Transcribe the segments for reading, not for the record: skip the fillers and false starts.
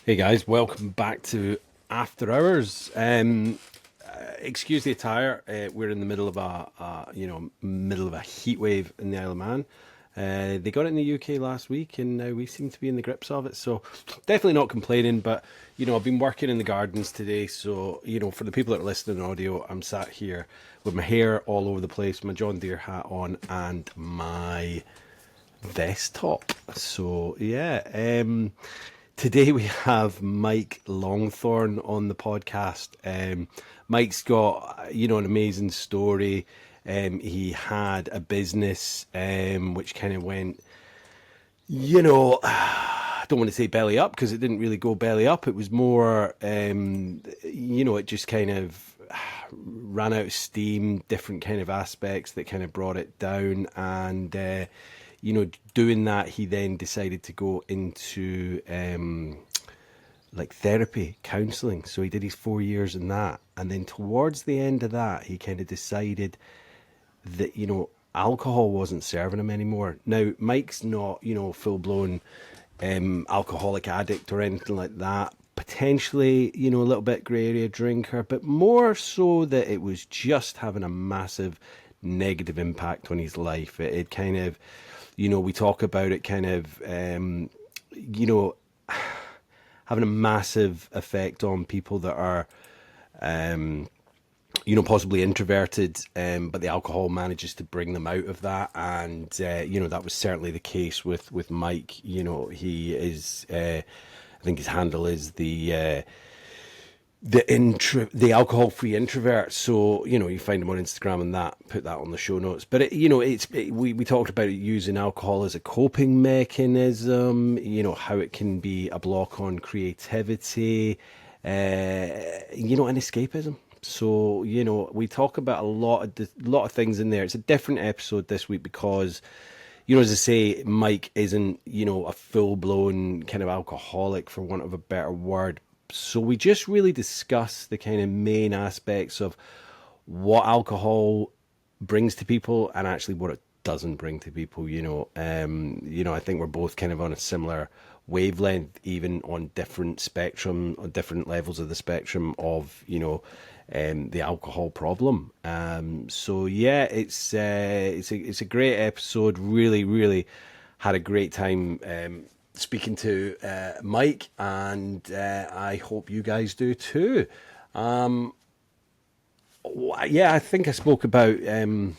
Hey guys, welcome back to After Hours. Excuse the attire. We're in the middle of a heat wave in the Isle of Man. They got it in the UK last week, and now we seem to be in the grips of it. So definitely not complaining. But I've been working in the gardens today. So for the people that are listening on audio, I'm sat here with my hair all over the place, my John Deere hat on, and my vest top. So yeah. Today we have Mike Longthorn on the podcast. Mike's got, an amazing story. He had a business which kind of went, I don't want to say belly up because it didn't really go belly up. It was more, it just kind of ran out of steam, different kind of aspects that kind of brought it down. And doing that, he then decided to go into like therapy, counselling. So he did his 4 years in that. And then towards the end of that, he kind of decided that, alcohol wasn't serving him anymore. Now, Mike's not, full blown alcoholic addict or anything like that. Potentially, a little bit grey area drinker, but more so that it was just having a massive negative impact on his life. It kind of, we talk about it kind of, having a massive effect on people that are, possibly introverted, but the alcohol manages to bring them out of that. And, that was certainly the case with Mike. He is, I think his handle is the Alcohol-Free Introvert. So you find him on Instagram and put that on the show notes. But we talked about it, using alcohol as a coping mechanism, how it can be a block on creativity, and escapism. So we talk about a lot of things in there. It's a different episode this week because as I say, Mike isn't a full-blown kind of alcoholic, for want of a better word. So we just really discuss the kind of main aspects of what alcohol brings to people and actually what it doesn't bring to people. I think we're both kind of on a similar wavelength, even on different levels of the spectrum of, the alcohol problem. So yeah, it's a great episode. Really, really had a great time speaking to Mike, and I hope you guys do too. I think I spoke about Tim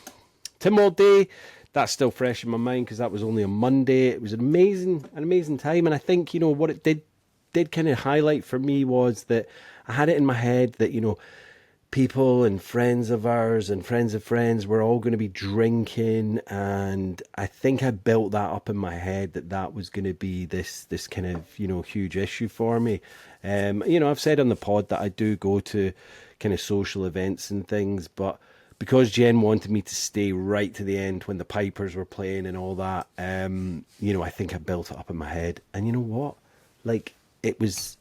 all day. That's still fresh in my mind because that was only a Monday. It was an amazing time, and I think what it did kind of highlight for me was that I had it in my head that people and friends of ours and friends of friends were all going to be drinking, and I think I built that up in my head that was going to be this kind of huge issue for me. I've said on the pod that I do go to kind of social events and things, but because Jen wanted me to stay right to the end when the pipers were playing and all that, I think I built it up in my head. And you know what? Like, it was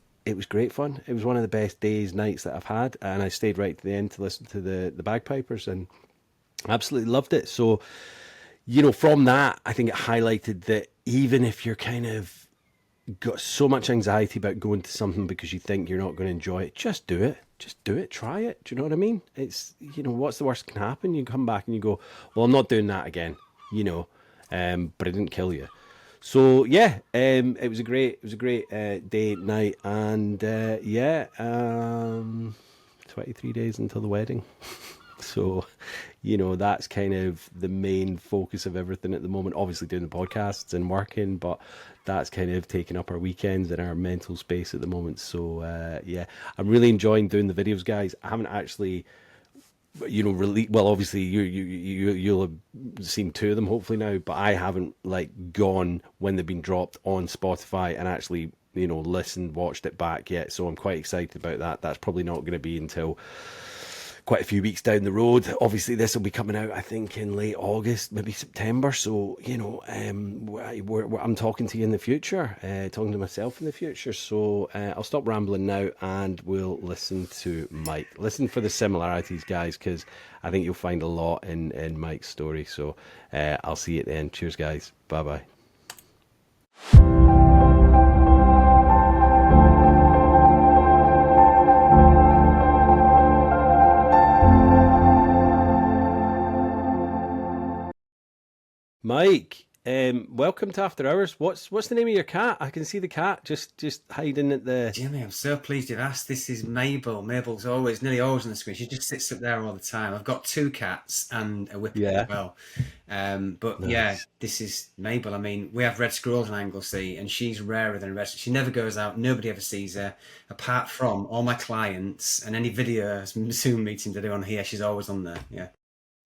great fun. It was one of the best nights that I've had, and I stayed right to the end to listen to the bagpipers and absolutely loved it. So, from that, I think it highlighted that even if you're kind of got so much anxiety about going to something because you think you're not going to enjoy it, just do it. Just do it. Try it. Do you know what I mean? It's, what's the worst that can happen? You come back and you go, well, I'm not doing that again, but it didn't kill you. So yeah, it was a great day, night, and 23 days until the wedding. So, that's kind of the main focus of everything at the moment. Obviously doing the podcasts and working, but that's kind of taking up our weekends and our mental space at the moment. So, I'm really enjoying doing the videos, guys. I haven't actually, obviously you'll have seen two of them hopefully now, but I haven't gone when they've been dropped on Spotify and actually, watched it back yet. So I'm quite excited about that. That's probably not going to be until quite a few weeks down the road. Obviously this will be coming out, I think, in late August, maybe September. So I'm talking to you in the future, talking to myself in the future. So I'll stop rambling now and we'll listen to Mike. Listen for the similarities, guys, because I think you'll find a lot in Mike's story. So I'll see you at the end. Cheers, guys. Bye bye. Mike, welcome to After Hours. What's the name of your cat? I can see the cat just hiding at the. Jimmy, I'm so pleased you've asked. This is Mabel. Mabel's nearly always on the screen. She just sits up there all the time. I've got two cats and a whippet as Yeah, well. But yeah, nice. this is Mabel. I mean, we have red squirrels in Anglesey, and she's rarer than the rest. She never goes out. Nobody ever sees her, apart from all my clients and any video Zoom meetings I do on here. She's always on there. Yeah.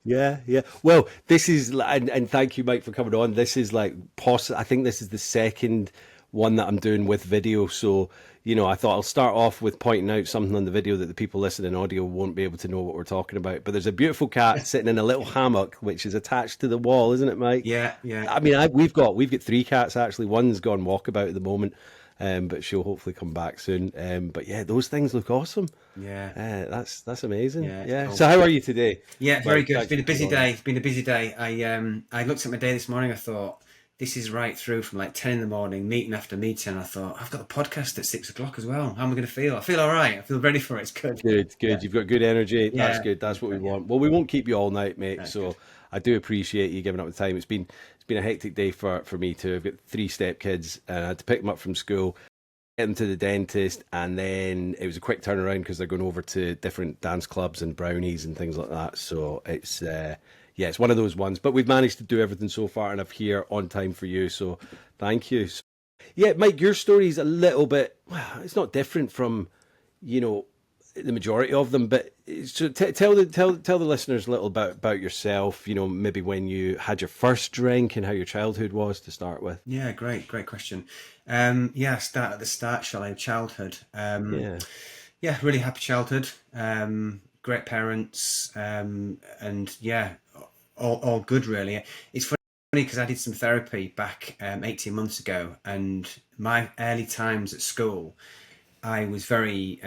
Yeah, yeah. Well, this is, and thank you, Mike, for coming on. This is like I think this is the second one that I'm doing with video. So, I thought I'll start off with pointing out something on the video that the people listening in audio won't be able to know what we're talking about. But there's a beautiful cat sitting in a little hammock, which is attached to the wall, isn't it, Mike? Yeah, yeah. I mean, we've got three cats actually. One's gone walkabout at the moment, but she'll hopefully come back soon. But yeah, those things look awesome. Yeah. That's amazing. Yeah, it's Yeah. cool. So how are you today, Yeah, very Mike? good. It's Thanks been a for coming busy on. day. It's been a busy day. I looked at my day this morning. I thought this is right through from like 10 in the morning, meeting after meeting. I thought I've got a podcast at 6 o'clock as well. How am I going to feel? I feel all right. I feel ready for it. It's good. Good, Yeah, good. You've got good energy. That's yeah, good. That's what we yeah. want. Well, we won't keep you all night, mate. That's good. So I do appreciate you giving up the time. It's been a hectic day for me too. I've got three step kids, and I had to pick them up from school, get them to the dentist, and then it was a quick turnaround because they're going over to different dance clubs and brownies and things like that. So it's yeah, it's one of those ones. But we've managed to do everything so far, and I'm here on time for you. So thank you. Yeah, Mike, your story is a little bit, well, it's not different from, you know, the majority of them, but so tell the listeners a little about yourself, maybe when you had your first drink and how your childhood was to start with. Yeah, great question. Yeah, start at the start, shall I? Childhood. Yeah. Yeah, really happy childhood. Great parents, and yeah, all good really. It's funny because I did some therapy back 18 months ago, and my early times at school, I was very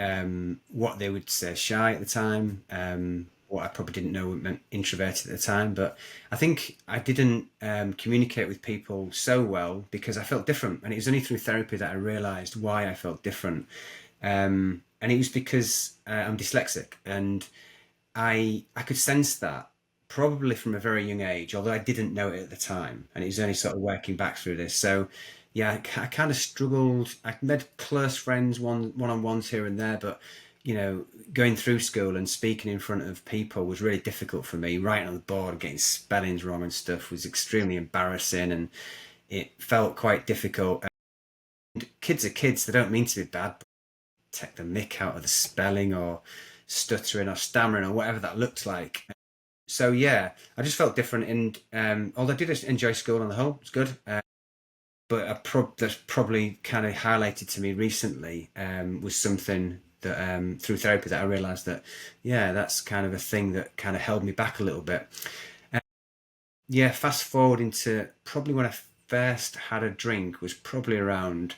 what they would say shy at the time. What I probably didn't know meant introverted at the time, but I think I didn't communicate with people so well because I felt different, and it was only through therapy that I realised why I felt different. And it was because I'm dyslexic, and I could sense that probably from a very young age, although I didn't know it at the time, and it was only sort of working back through this. So yeah, I kind of struggled. I made close friends, on ones here and there, but going through school and speaking in front of people was really difficult for me. Writing on the board, getting spellings wrong and stuff was extremely embarrassing, and it felt quite difficult. And kids are kids; they don't mean to be bad. But take the mick out of the spelling or stuttering or stammering or whatever that looked like. So yeah, I just felt different. And although I did enjoy school on the whole, it's good. But that's probably kind of highlighted to me recently was something that through therapy that I realised that yeah, that's kind of a thing that kind of held me back a little bit. Uh, yeah, fast forward into probably when I first had a drink was probably around.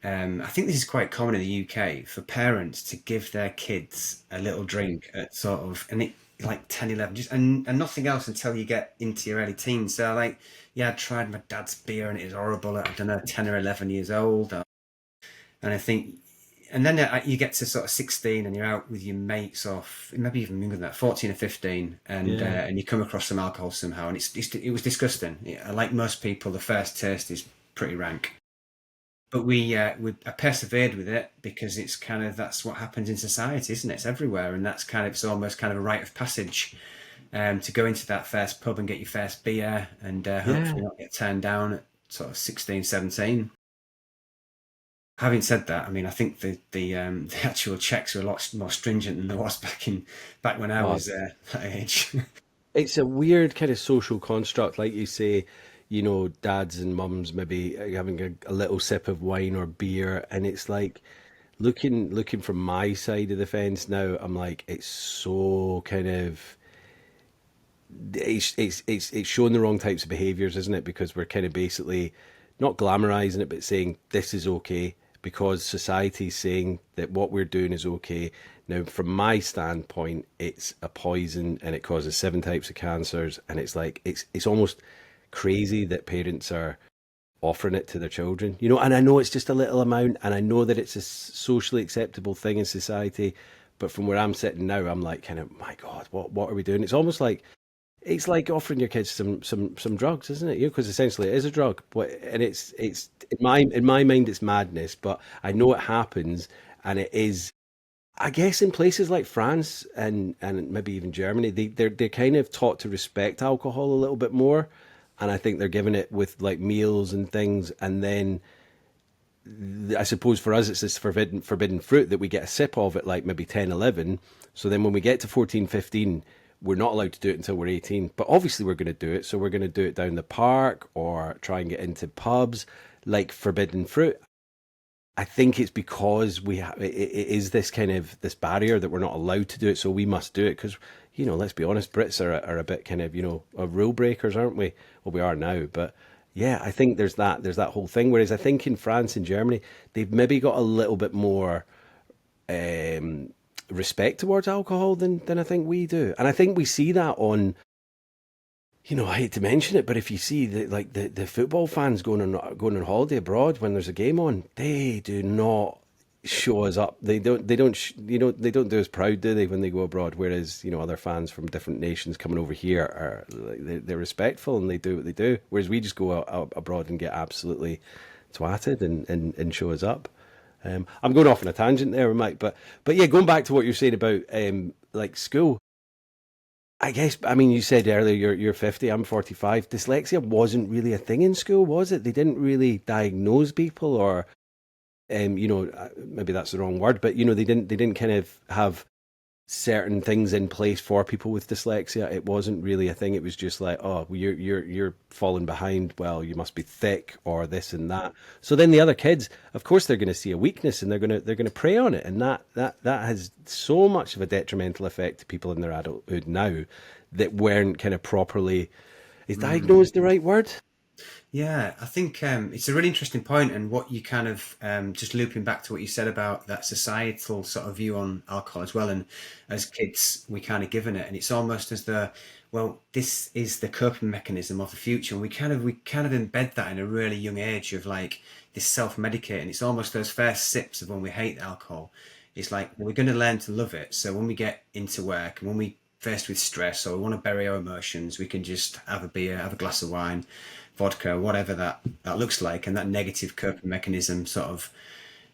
I think this is quite common in the UK for parents to give their kids a little drink at sort of, and it like 10, 11, just and nothing else until you get into your early teens. So like, yeah, I tried my dad's beer and it was horrible at, I don't know, 10 or 11 years old. And I think, and then you get to sort of 16 and you're out with your mates off, maybe even younger than that, 14 or 15, Yeah. and you come across some alcohol somehow, and it was disgusting. Yeah, like most people, the first taste is pretty rank. But I persevered with it because it's kind of that's what happens in society, isn't it? It's everywhere, and that's kind of it's almost kind of a rite of passage to go into that first pub and get your first beer and Yeah. hopefully not get turned down at sort of 16, 17. Having said that, I mean, I think the actual checks are a lot more stringent than there was back when I Oh, was that age. it's a weird kind of social construct, like you say, dads and mums maybe having a little sip of wine or beer, and it's like looking from my side of the fence now, I'm like, it's so kind of it's showing the wrong types of behaviors, isn't it? Because we're kind of basically not glamorizing it, but saying this is okay because society's saying that what we're doing is okay. Now, from my standpoint, it's a poison and it causes seven types of cancers, and it's like it's almost crazy that parents are offering it to their children, and I know it's just a little amount, and I know that it's a socially acceptable thing in society, but from where I'm sitting now, I'm like, kind of, my God, what are we doing? It's almost like it's like offering your kids some drugs, isn't it? You know, because essentially it is a drug. But and it's in my mind it's madness, but I know it happens, and it is. I guess in places like France and maybe even Germany, they're kind of taught to respect alcohol a little bit more, and I think they're given it with like meals and things, and then I suppose for us it's this forbidden fruit that we get a sip of at like maybe 10, 11. So then when we get to 14, 15, we're not allowed to do it until we're 18. But obviously we're going to do it. So we're going to do it down the park or try and get into pubs like forbidden fruit. I think it's because it is this kind of this barrier that we're not allowed to do it, so we must do it because let's be honest, Brits are a bit kind of rule breakers, aren't we? Well, we are now, but yeah, I think there's that whole thing. Whereas I think in France and Germany, they've maybe got a little bit more um, respect towards alcohol than I think we do, and I think we see that on I hate to mention it, but if you see the football fans going on holiday abroad when there's a game on, they do not show us up. They don't do us proud, do they, when they go abroad? Whereas other fans from different nations coming over here are like, they're respectful and they do what they do. Whereas we just go out abroad and get absolutely twatted and show us up. I'm going off on a tangent there, Mike, but yeah, going back to what you're saying about like school. I guess, I mean, you said earlier you're 50, I'm 45. Dyslexia wasn't really a thing in school, was it? They didn't really diagnose people, or, maybe that's the wrong word, but they didn't kind of have certain things in place for people with dyslexia. It wasn't really a thing. It was just like, oh, well, you're falling behind. Well, you must be thick or this and that. So then the other kids, of course, they're going to see a weakness and they're going to prey on it, and that has so much of a detrimental effect to people in their adulthood now that weren't kind of properly. Is diagnosed the right word? Yeah, I think it's a really interesting point, and what you kind of just looping back to what you said about that societal sort of view on alcohol as well. And as kids, we kind of given it, and it's almost as well, this is the coping mechanism of the future, and we kind of embed that in a really young age of like this self-medicating. It's almost those first sips of when we hate alcohol. It's like we're going to learn to love it. So when we get into work and when we faced with stress or we want to bury our emotions, we can just have a beer, have a glass of wine, vodka, whatever that looks like, and that negative coping mechanism sort of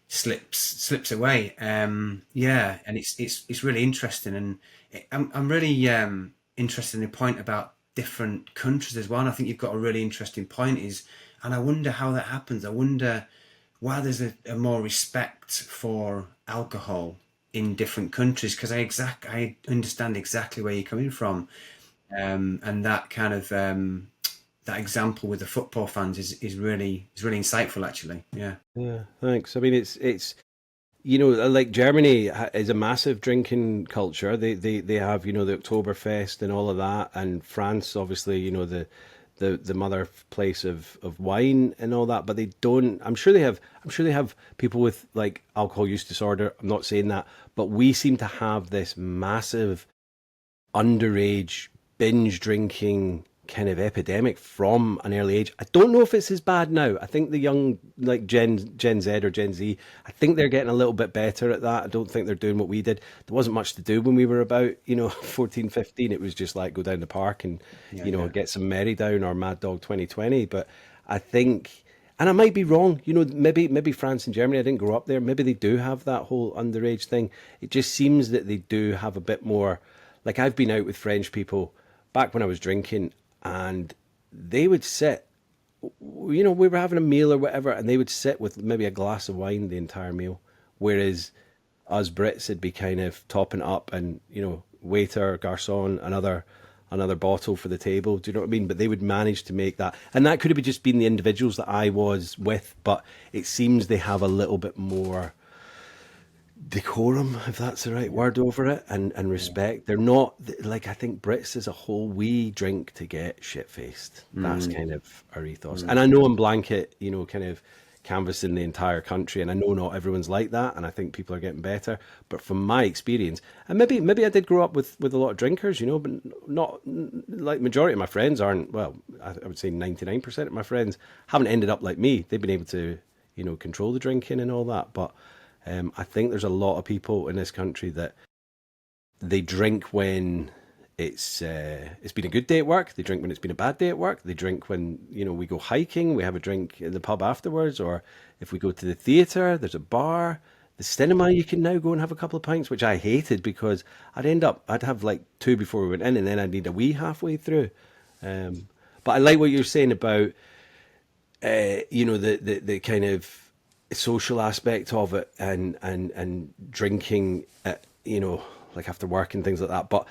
slips away. Yeah, and it's really interesting, and I'm really interested in the point about different countries as well. And I think you've got a really interesting point. And I wonder how that happens. I wonder why there's a more respect for alcohol in different countries, because I understand exactly where you're coming from, and that kind of that example with the football fans is really insightful actually. Yeah. Yeah, thanks. I mean, it's like Germany is a massive drinking culture. They have the Oktoberfest and all of that, and France obviously the mother place of wine and all that. But they don't. I'm sure they have people with like alcohol use disorder. I'm not saying that, but we seem to have this massive underage binge drinking kind of epidemic from an early age. I don't know if it's as bad now. I think the young like Gen Z or Gen Z, I think they're getting a little bit better at that. I don't think they're doing what we did. There wasn't much to do when we were about, 14, 15. It was just like go down the park and, Yeah, yeah. get some Merry Down or Mad Dog 2020. But I think, and I might be wrong, maybe France and Germany, I didn't grow up there. Maybe they do have that whole underage thing. It just seems that they do have a bit more, like I've been out with French people back when I was drinking, and they would sit, we were having a meal or whatever, and they would sit with maybe a glass of wine the entire meal. Whereas us Brits would be kind of topping it up and, waiter, garçon, another bottle for the table. Do you know what I mean? But they would manage to make that. And that could have just been the individuals that I was with, but it seems they have a little bit more decorum, if that's the right word, over it, and Yeah. respect. They're not like I think Brits as a whole, we drink to get shit faced. That's Mm, kind of our ethos. And mm, I know I'm blanket, kind of canvassing the entire country, and I know not everyone's like that, and I think people are getting better. But from my experience, and maybe I did grow up with a lot of drinkers, but not like majority of my friends aren't. Well, I would say 99% of my friends haven't ended up like me. They've been able to, control the drinking and all that, but. I think there's a lot of people in this country that they drink when it's been a good day at work. They drink when it's been a bad day at work. They drink when, we go hiking. We have a drink in the pub afterwards, or if we go to the theatre, there's a bar. The cinema, you can now go and have a couple of pints, which I hated because I'd have like two before we went in, and then I'd need a wee halfway through. But I like what you're saying about the kind of social aspect of it, and drinking like after work and things like that. But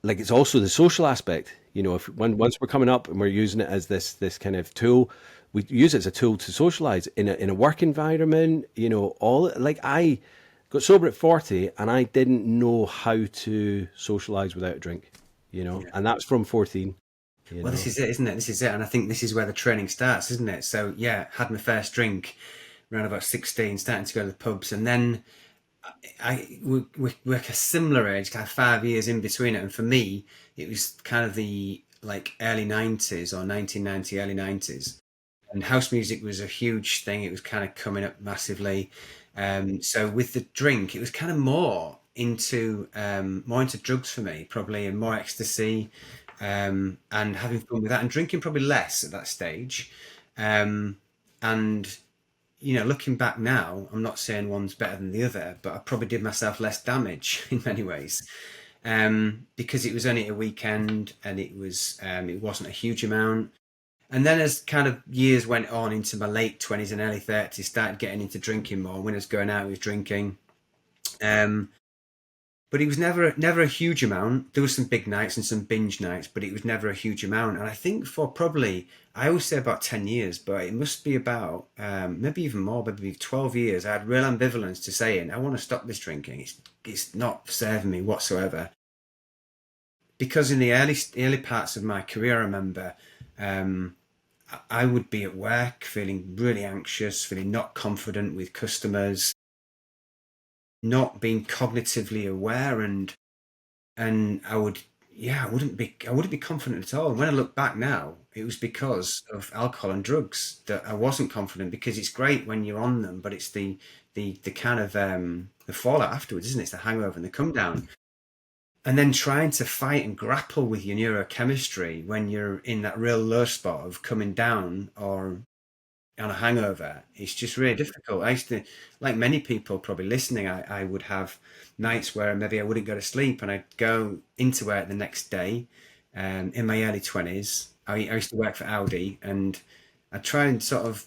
like it's also the social aspect. If once we're coming up and we're using it as this kind of tool, we use it as a tool to socialize in a work environment. All like I got sober at 40 and I didn't know how to socialize without a drink. Yeah. And that's from 14. Well, this is it, isn't it? This is it. And I think this is where the training starts, isn't it? So, yeah, had my first drink around about 16, starting to go to the pubs. And then we're a similar age, kind of 5 years in between it. And for me, it was kind of the like early 90s or 1990, early 90s. And house music was a huge thing. It was kind of coming up massively. So with the drink, it was kind of more into drugs for me, probably, and more ecstasy, and having fun with that, and drinking probably less at that stage. And looking back now, I'm not saying one's better than the other, but I probably did myself less damage in many ways, because it was only a weekend and it wasn't a huge amount. And then as kind of years went on into my late 20s and early 30s, started getting into drinking more. When I was going out, I was drinking. But it was never a huge amount. There was some big nights and some binge nights, but it was never a huge amount. And I think for probably, I always say about 10 years, but it must be about maybe even more, maybe 12 years. I had real ambivalence to saying, I want to stop this drinking. It's not serving me whatsoever. Because in the early parts of my career, I remember I would be at work feeling really anxious, feeling not confident with customers, not being cognitively aware, and I wouldn't be confident at all. And when I look back now, it was because of alcohol and drugs that I wasn't confident, because it's great when you're on them, but it's the kind of the fallout afterwards, isn't it? It's the hangover and the come down. And then trying to fight and grapple with your neurochemistry when you're in that real low spot of coming down or on a hangover, it's just really difficult. I used to, like many people probably listening, I would have nights where maybe I wouldn't go to sleep and I'd go into work the next day. In my early 20s, I used to work for Audi, and I'd try and sort of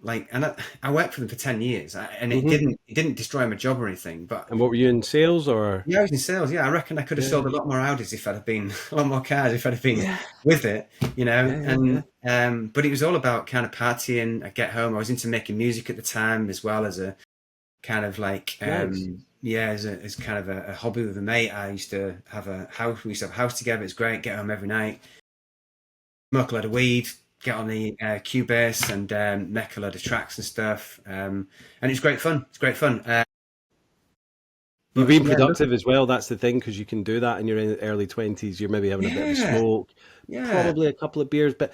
and I worked for them for 10 years, and it Hmm. didn't destroy my job or anything, but And what were you in sales or? yeah, I was in sales. Yeah, I reckon I could have Yeah, sold a lot more Audis if I'd have been a lot more cars if I'd have been yeah, with it, yeah, yeah. And but it was all about kind of partying. I get home. I was into making music at the time, as well as a kind of like Nice. yeah, as kind of a hobby with a mate. I used to have a house. We used to have a house together. It's great. Get home every night, smoke a lot of weed, get on the Cubase, and make a lot of tracks and stuff. And it's great fun. It's great fun. You're But being yeah, look, productive as well. That's the thing, because you can do that in your early 20s. You're maybe having a bit of a yeah, smoke, yeah. probably a couple of beers. But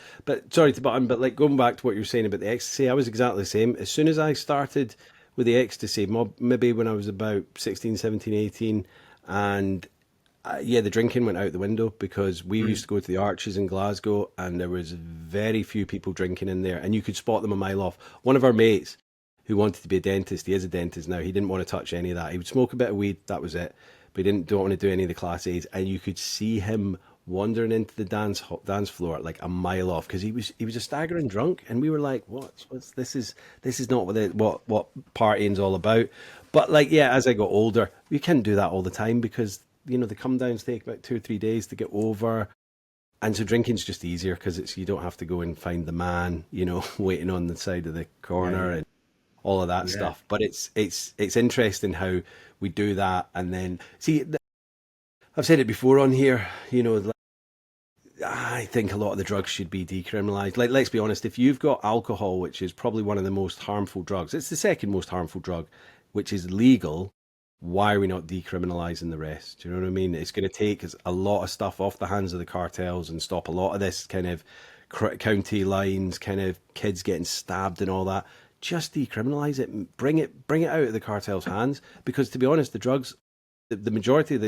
sorry to butt in, but like going back to what you're saying about the ecstasy, I was exactly the same. As soon as I started with the ecstasy, maybe when I was about 16, 17, 18, and yeah, the drinking went out the window, because we used Mm. to go to the Arches in Glasgow, and there was very few people drinking in there, and you could spot them a mile off. One of our mates who wanted to be a dentist, he is a dentist now. He didn't want to touch any of that. He would smoke a bit of weed, that was it. But he don't want to do any of the Class A's, and you could see him wandering into the dance floor like a mile off, because he was a staggering drunk, and we were like, what's this is not what partying's all about. But like, yeah, as I got older, we couldn't do that all the time, because the come downs take about 2 or 3 days to get over. And so drinking's just easier, because you don't have to go and find the man, waiting on the side of the Yeah, corner, yeah, and all of that yeah. stuff. But it's interesting how we do that, and then see. I've said it before on here. Like, I think a lot of the drugs should be decriminalized. Like, let's be honest. If you've got alcohol, which is probably one of the most harmful drugs, it's the second most harmful drug, which is legal. Why are we not decriminalizing the rest? Do you know what I mean? It's going to take us a lot of stuff off the hands of the cartels, and stop a lot of this kind of county lines, kind of kids getting stabbed and all that. Just decriminalize it, and bring it out of the cartels' hands. Because to be honest, the drugs, the majority of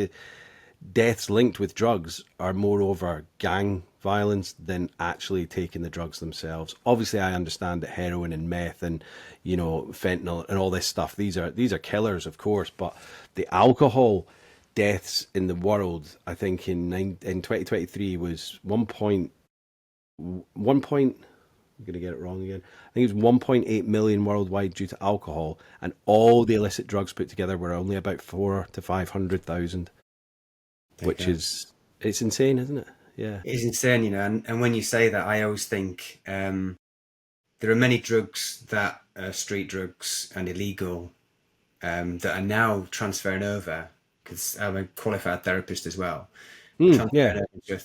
deaths linked with drugs are more over gang violence than actually taking the drugs themselves. Obviously, I understand that heroin and meth and fentanyl and all this stuff, these are killers, of course, but the alcohol deaths in the world, I think in 2023 was 1 point, I'm going to get it wrong again. I think it was 1.8 million worldwide due to alcohol, and all the illicit drugs put together were only about 4 to 500,000, There you which go. is, it's insane, isn't it? Yeah. It is insane, and when you say that, I always think there are many drugs that are street drugs and illegal that are now transferring over, because I'm a qualified therapist as well, Yeah. transferring over into a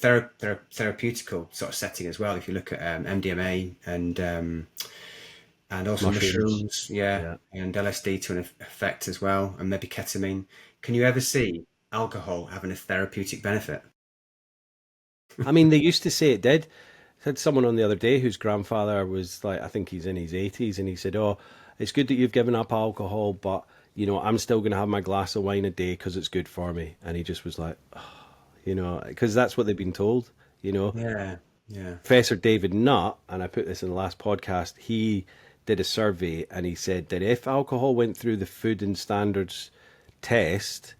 therapeutical sort of setting as well. If you look at MDMA and also Mushrooms. mushrooms, yeah, Yeah. and LSD to an effect as well, and maybe ketamine. Can you ever see alcohol having a therapeutic benefit? I mean, they used to say it did. I had someone on the other day whose grandfather was like, I think he's in his 80s, and he said, "Oh, it's good that you've given up alcohol, but I'm still going to have my glass of wine a day because it's good for me." And he just was like, because that's what they've been told, you know. Yeah, yeah. Professor David Nutt, and I put this in the last podcast, he did a survey and he said that if alcohol went through the food and standards test,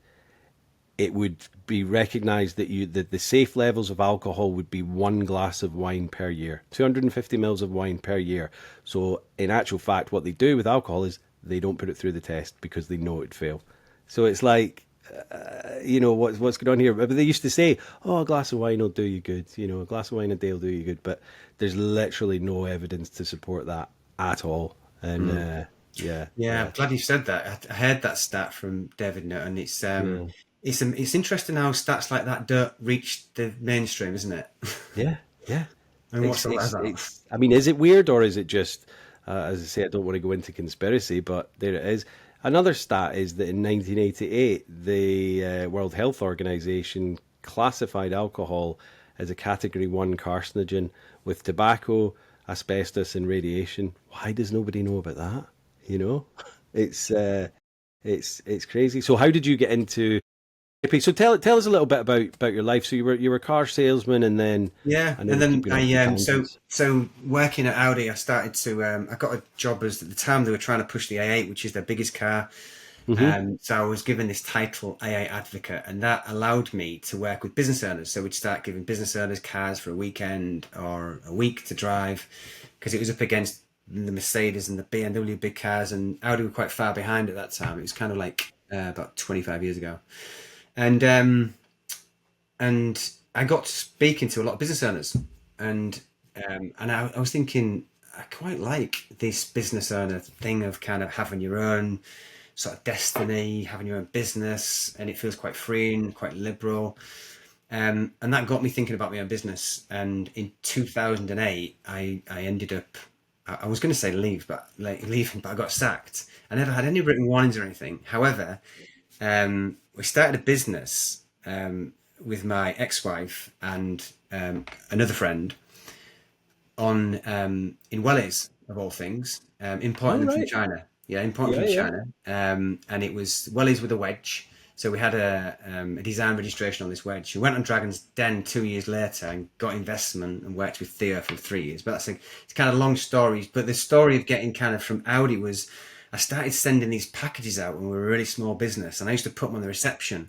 it would be recognized that the safe levels of alcohol would be 1 glass of wine per year, 250 mils of wine per year. So in actual fact, what they do with alcohol is they don't put it through the test because they know it'd fail. So it's like, what's going on here? But they used to say, "Oh, a glass of wine will do you good. A glass of wine a day will do you good." But there's literally no evidence to support that at all. And Mm. yeah, Yeah, yeah, I'm glad you said that. I heard that stat from David Nutt, and yeah, it's interesting how stats like that don't reach the mainstream, isn't it? yeah, yeah. I mean, what's all that about? I mean, is it weird or is it just, as I say, I don't want to go into conspiracy, but there it is. Another stat is that in 1988, the World Health Organization classified alcohol as a Category 1 carcinogen with tobacco, asbestos, and radiation. Why does nobody know about that? You know, it's it's crazy. So, how did you get into? Okay, so tell us a little bit about your life. So you were a car salesman, and then Yeah, I know and we keep then going off I on so tangents. so working at Audi, I started to I got a job as at the time they were trying to push the A8, which is their biggest car. Hmm. So I was given this title A8 advocate, and that allowed me to work with business owners. So we'd start giving business owners cars for a weekend or a week to drive, because it was up against the Mercedes and the BMW big cars, and Audi were quite far behind at that time. It was kind of like about 25 years ago, and I got speaking to a lot of business owners, and I was thinking I quite like this business owner thing of kind of having your own sort of destiny, having your own business, and it feels quite free and quite liberal. And that got me thinking about my own business. And in 2008, I ended up. I was going to say leaving, but I got sacked. I never had any written warnings or anything. However, we started a business with my ex-wife and another friend on in Wellies of all things, importing All them from right. China. Yeah, importing Yeah, from yeah. China, and it was Wellies with a wedge. So we had a design registration on this wedge. We went on Dragon's Den 2 years later and got investment and worked with Theo for 3 years. But it's kind of long stories. But the story of getting kind of from Audi was I started sending these packages out when we were a really small business, and I used to put them on the reception.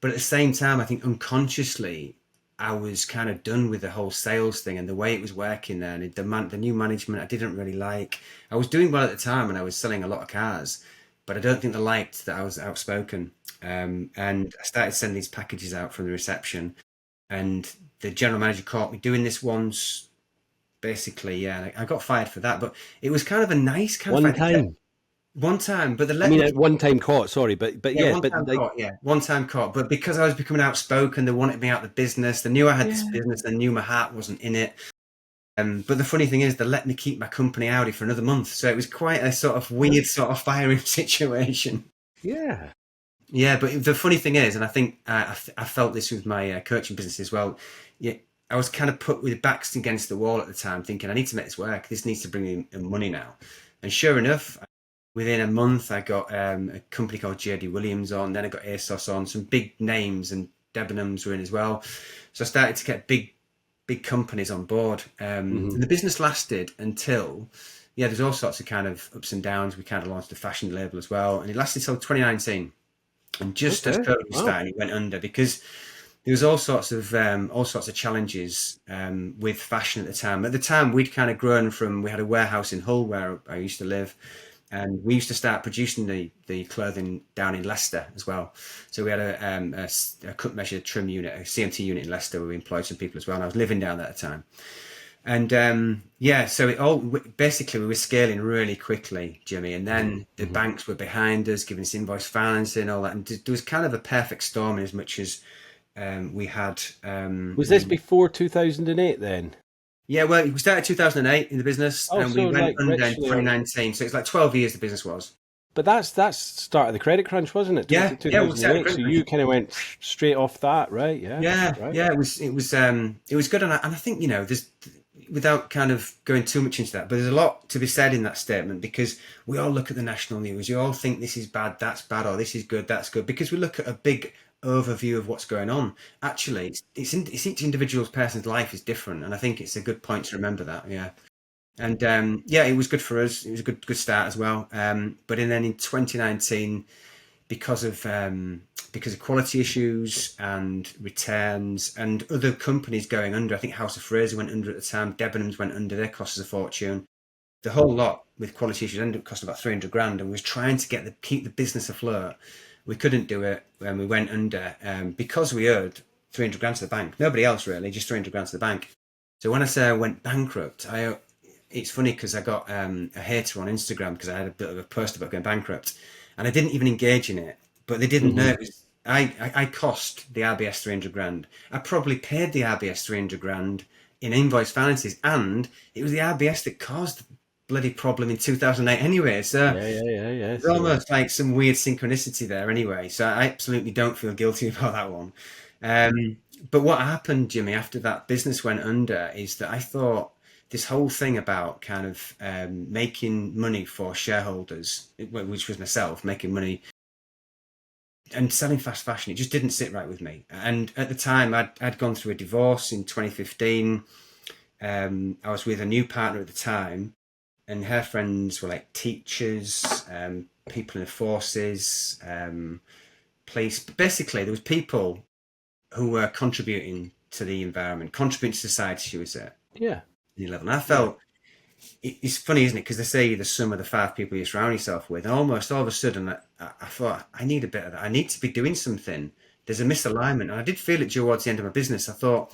But at the same time, I think unconsciously, I was kind of done with the whole sales thing and the way it was working there. And the new management I didn't really like. I was doing well at the time and I was selling a lot of cars, but I don't think they liked that I was outspoken. And I started sending these packages out from the reception, and the general manager caught me doing this once. Basically, yeah, and I got fired for that. But it was kind of a nice kind of One fight. They kept time. one time, but they I let mean, me. at one time caught. Sorry, but Yeah, yeah, one but time like, caught. Yeah, one time caught. But because I was becoming outspoken, they wanted me out of the business. They knew I had this yeah, business. They knew my heart wasn't in it. But the funny thing is, they let me keep my company Audi for another month. So it was quite a sort of weird sort of firing situation. yeah. Yeah, but the funny thing is, and I think I felt this with my coaching business as well. Yeah, I was kind of put with backs against the wall at the time, thinking I need to make this work. This needs to bring in money now. And sure enough, within a month, I got a company called JD Williams on. Then I got ASOS on, some big names, and Debenhams were in as well. So I started to get big companies on board. And the business lasted until, there's all sorts of kind of ups and downs. We kind of launched a fashion label as well, and it lasted till 2019. And just as Okay. COVID was Wow. starting, it went under because there was all sorts of challenges with fashion at the time. At the time, we'd kind of grown from, we had a warehouse in Hull where I used to live, and we used to start producing the clothing down in Leicester as well. So we had a cut measure trim unit, a CMT unit in Leicester where we employed some people as well. And I was living down there at the time. And so it all basically we were scaling really quickly, Jimmy. And then the banks were behind us, giving us invoice financing, all that. And there was kind of a perfect storm in as much as we had. Was this before 2008 then? Yeah, well, we started 2008 in the business, Oh, and we so went like under in literally, 2019. So it's like 12 years the business was. but that's start of the credit crunch, wasn't it? Yeah, yeah, we started 2008. So you kind of went straight off that, right? Yeah. Yeah, Right. yeah, it was good, and I think there's, without kind of going too much into that, but there's a lot to be said in that statement because we all look at the national news, you all think this is bad, that's bad, or this is good, that's good, because we look at a big overview of what's going on. Actually, it's each individual person's life is different, and I think it's a good point to remember that. Yeah, and it was good for us. It was a good start as well. But then in 2019, because of quality issues and returns and other companies going under. I think House of Fraser went under at the time. Debenhams went under. Their cost us a fortune. The whole lot with quality issues ended up costing about 300 grand, and we was trying to keep the business afloat. We couldn't do it when we went under because we owed 300 grand to the bank. Nobody else really, just 300 grand to the bank. So when I say I went bankrupt, it's funny because I got a hater on Instagram because I had a bit of a post about going bankrupt, and I didn't even engage in it. But they didn't know it was. I cost the RBS 300 grand. I probably paid the RBS 300 grand in invoice finances, and it was the RBS that caused the bloody problem in 2008 anyway. So Yeah. it's almost like some weird synchronicity there anyway. So I absolutely don't feel guilty about that one. But what happened, Jimmy, after that business went under is that I thought this whole thing about kind of making money for shareholders, which was myself, making money and selling fast fashion, it just didn't sit right with me. And at the time, I'd gone through a divorce in 2015. I was with a new partner at the time, and her friends were like teachers, people in the forces, police. But basically, there was people who were contributing to the environment, contributing to society, she would say. Yeah. And I felt it's funny, isn't it? Because they say the sum of the 5 people you surround yourself with. And almost all of a sudden, I thought, I need a bit of that. I need to be doing something. There's a misalignment. And I did feel it towards the end of my business. I thought,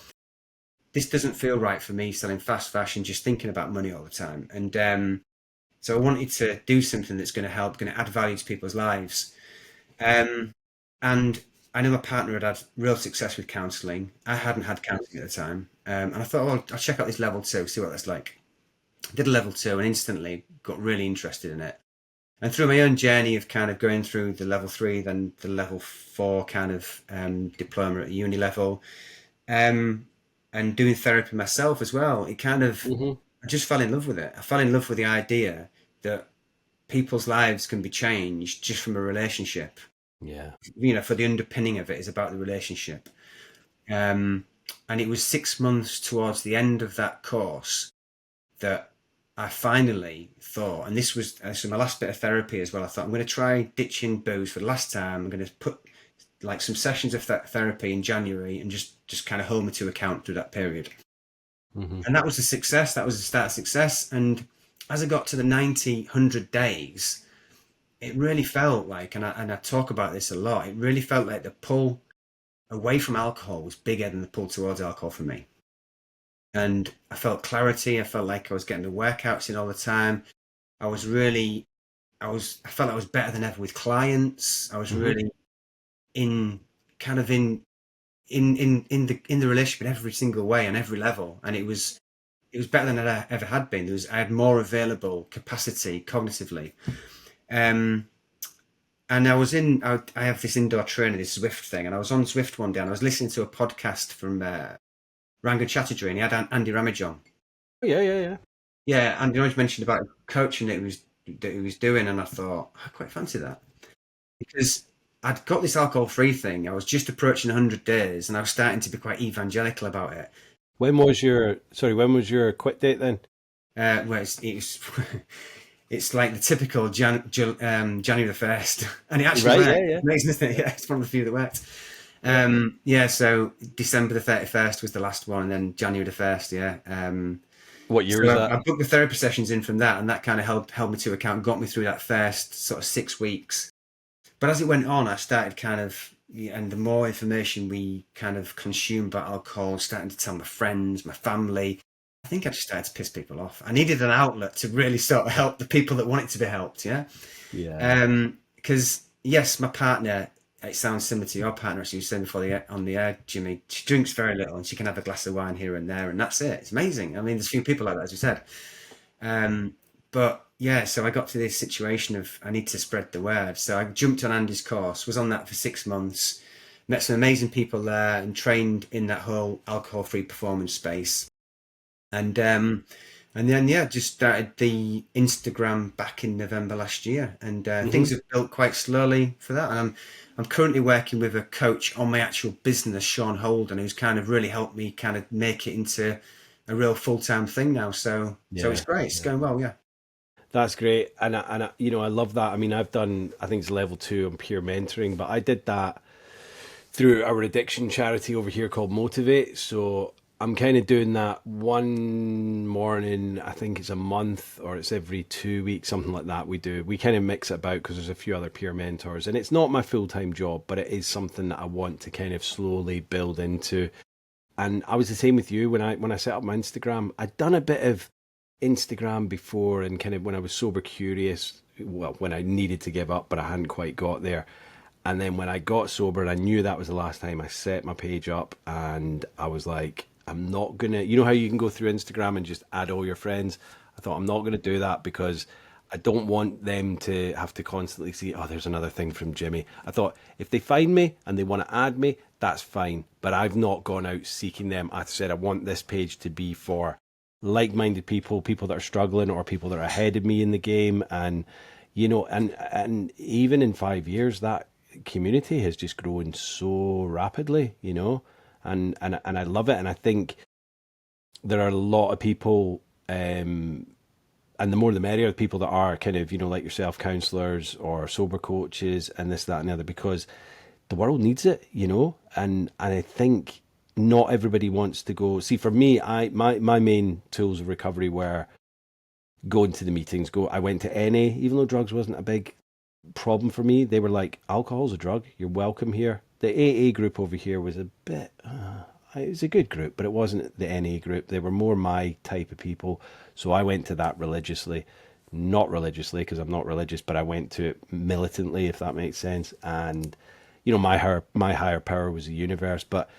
this doesn't feel right for me selling fast fashion, just thinking about money all the time. And so I wanted to do something that's going to help, going to add value to people's lives. And I know my partner had real success with counselling. I hadn't had counselling at the time. And I thought, I'll check out this level 2, see what that's like. Did a level 2 and instantly got really interested in it. And through my own journey of kind of going through the level 3, then the level 4 kind of diploma at uni level, and doing therapy myself as well, it kind of, I just fell in love with it. I fell in love with the idea that people's lives can be changed just from a relationship. Yeah. For the underpinning of it is about the relationship. And it was 6 months towards the end of that course that I finally thought, and this was my last bit of therapy as well, I thought I'm going to try ditching booze for the last time. I'm going to put like some sessions of therapy in January and just kind of hold me to account through that period. And that was a success. That was the start of success. And as I got to the 90, 100 days, it really felt like, and I talk about this a lot, it really felt like the pull away from alcohol was bigger than the pull towards alcohol for me. And I felt clarity. I felt like I was getting the workouts in all the time. I felt I was better than ever with clients. I was really in the relationship in every single way and every level. And it was better than I ever had been. I had more available capacity cognitively. And I have this indoor trainer, this Zwift thing, and I was on Zwift one day and I was listening to a podcast from Rangan Chatterjee, and he had Andy Ramage on. Oh, yeah. Yeah, Andy Ramage mentioned about coaching that he was doing, and I thought I quite fancy that because I'd got this alcohol-free thing. I was just approaching 100 days, and I was starting to be quite evangelical about it. When was your quit date then? Well, it's it's like the typical January the 1st, and it actually Right, yeah, worked. yeah. Amazing, isn't it? Yeah, it's one of the few that worked. Yeah. Yeah, so December the 31st was the last one, and then January the 1st, yeah. What year So was I that? booked the therapy sessions in from that, and that kind of held me to account, got me through that first sort of 6 weeks. But as it went on, I started kind of, yeah, and the more information we kind of consumed about alcohol, starting to tell my friends, my family, I think I just started to piss people off. I needed an outlet to really sort of help the people that wanted to be helped, yeah? Yeah. Because yes, my partner, it sounds similar to your partner, as you said before on the air, Jimmy. She drinks very little, and she can have a glass of wine here and there, and that's it. It's amazing. I mean, there's few people like that, as you said. Um, but yeah, so I got to this situation of I need to spread the word. So I jumped on Andy's course, was on that for 6 months, met some amazing people there, and trained in that whole alcohol-free performance space. And then yeah, just started the Instagram back in November last year, and Hmm. things have built quite slowly for that. And I'm currently working with a coach on my actual business, Sean Holden, who's kind of really helped me kind of make it into a real full-time thing now. So it's Yeah. great. It's Yeah. going well. Yeah. That's great. You know, I love that. I mean, I've done, I think it's level 2 on peer mentoring, but I did that through our addiction charity over here called Motivate. So I'm kind of doing that one morning. I think it's a month or it's every 2 weeks, something like that. We kind of mix it about because there's a few other peer mentors, and it's not my full time job, but it is something that I want to kind of slowly build into. And I was the same with you when I set up my Instagram. I'd done a bit of Instagram before, and kind of when I was sober curious, well, when I needed to give up, but I hadn't quite got there. And then when I got sober, and I knew that was the last time, I set my page up, and I was like, I'm not gonna. You know how you can go through Instagram and just add all your friends? I thought I'm not gonna do that because I don't want them to have to constantly see, oh, there's another thing from Jimmy. I thought if they find me and they want to add me, that's fine. But I've not gone out seeking them. I said I want this page to be for like-minded people, people that are struggling or people that are ahead of me in the game. And you know, and even in 5 years, that community has just grown so rapidly, you know, and I love it. And I think there are a lot of people, and the more the merrier, the people that are kind of, you know, like yourself, counselors or sober coaches and this, that, and the other, because the world needs it, you know, and I think not everybody wants to go. See, for me, my main tools of recovery were going to the meetings. I went to NA, even though drugs wasn't a big problem for me. They were like, alcohol's a drug. You're welcome here. The AA group over here was a bit. It was a good group, but it wasn't the NA group. They were more my type of people. So I went to that religiously, not religiously because I'm not religious, but I went to it militantly, if that makes sense. And you know, my higher power was the universe. But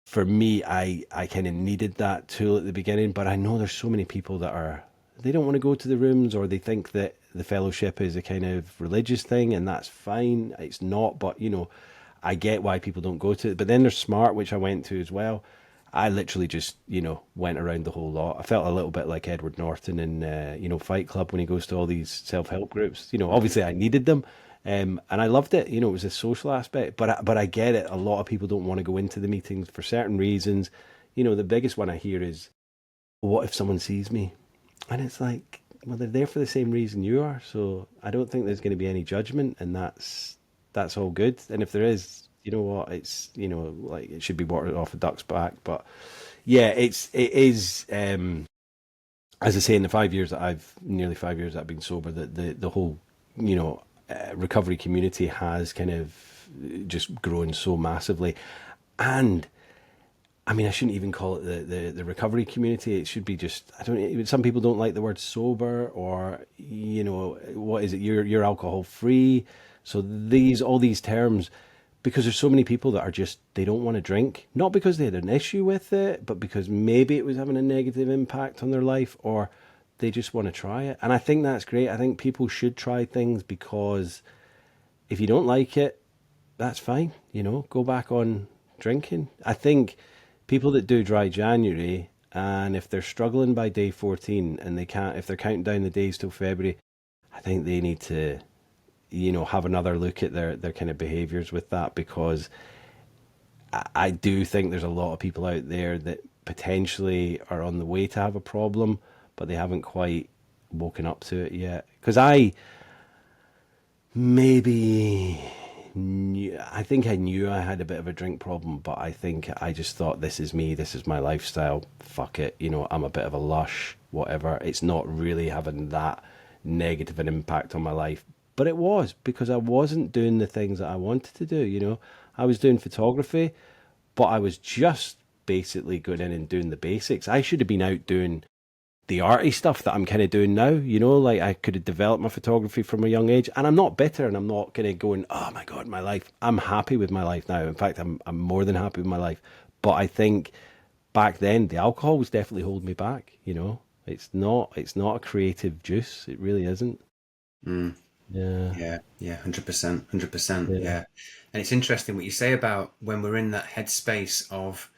for me, I kind of needed that tool at the beginning. But I know there's so many people that are they don't want to go to the rooms, or they think that the fellowship is a kind of religious thing, and that's fine. It's not, but you know, I get why people don't go to it. But then there's Smart, which I went to as well. I literally just, you know, went around the whole lot. I felt a little bit like Edward Norton in, you know, Fight Club when he goes to all these self-help groups. You know, obviously I needed them, and I loved it. You know, it was a social aspect. But I get it. A lot of people don't want to go into the meetings for certain reasons. You know, the biggest one I hear is, what if someone sees me? And it's like, well, they're there for the same reason you are. So I don't think there's going to be any judgment, and that's all good. And if there is, you know what, it's, you know, like it should be watered off a duck's back. But yeah, it is. As I say, in the 5 years that I've nearly 5 years that I've been sober, that the whole, you know, recovery community has kind of just grown so massively. And I mean, I shouldn't even call it the recovery community. It should be just, I don't. Some people don't like the word sober, or you know, what is it? You're alcohol free. So all these terms, because there's so many people that are just, they don't want to drink, not because they had an issue with it, but because maybe it was having a negative impact on their life, or they just want to try it. And I think that's great. I think people should try things, because if you don't like it, that's fine. You know, go back on drinking. I think people that do dry January, and if they're struggling by day 14 and they can't, if they're counting down the days till February, I think they need to have another look at their kind of behaviors with that, because I do think there's a lot of people out there that potentially are on the way to have a problem, but they haven't quite woken up to it yet. Because maybe I think I knew I had a bit of a drink problem, but I think I just thought, this is me, this is my lifestyle, fuck it, I'm a bit of a lush, whatever. It's not really having that negative an impact on my life. But it was, because I wasn't doing the things that I wanted to do. I was doing photography, but I was just basically going in and doing the basics. I should have been out doing the arty stuff that I'm kind of doing now. Like I could have developed my photography from a young age, and I'm not bitter, and I'm not kind of going, oh my God, my life. I'm happy with my life now. In fact, I'm more than happy with my life. But I think back then the alcohol was definitely holding me back. It's not a creative juice. It really isn't. Mm. Yeah. Yeah, 100%, 100%. Yeah. Yeah. And it's interesting what you say about when we're in that headspace of,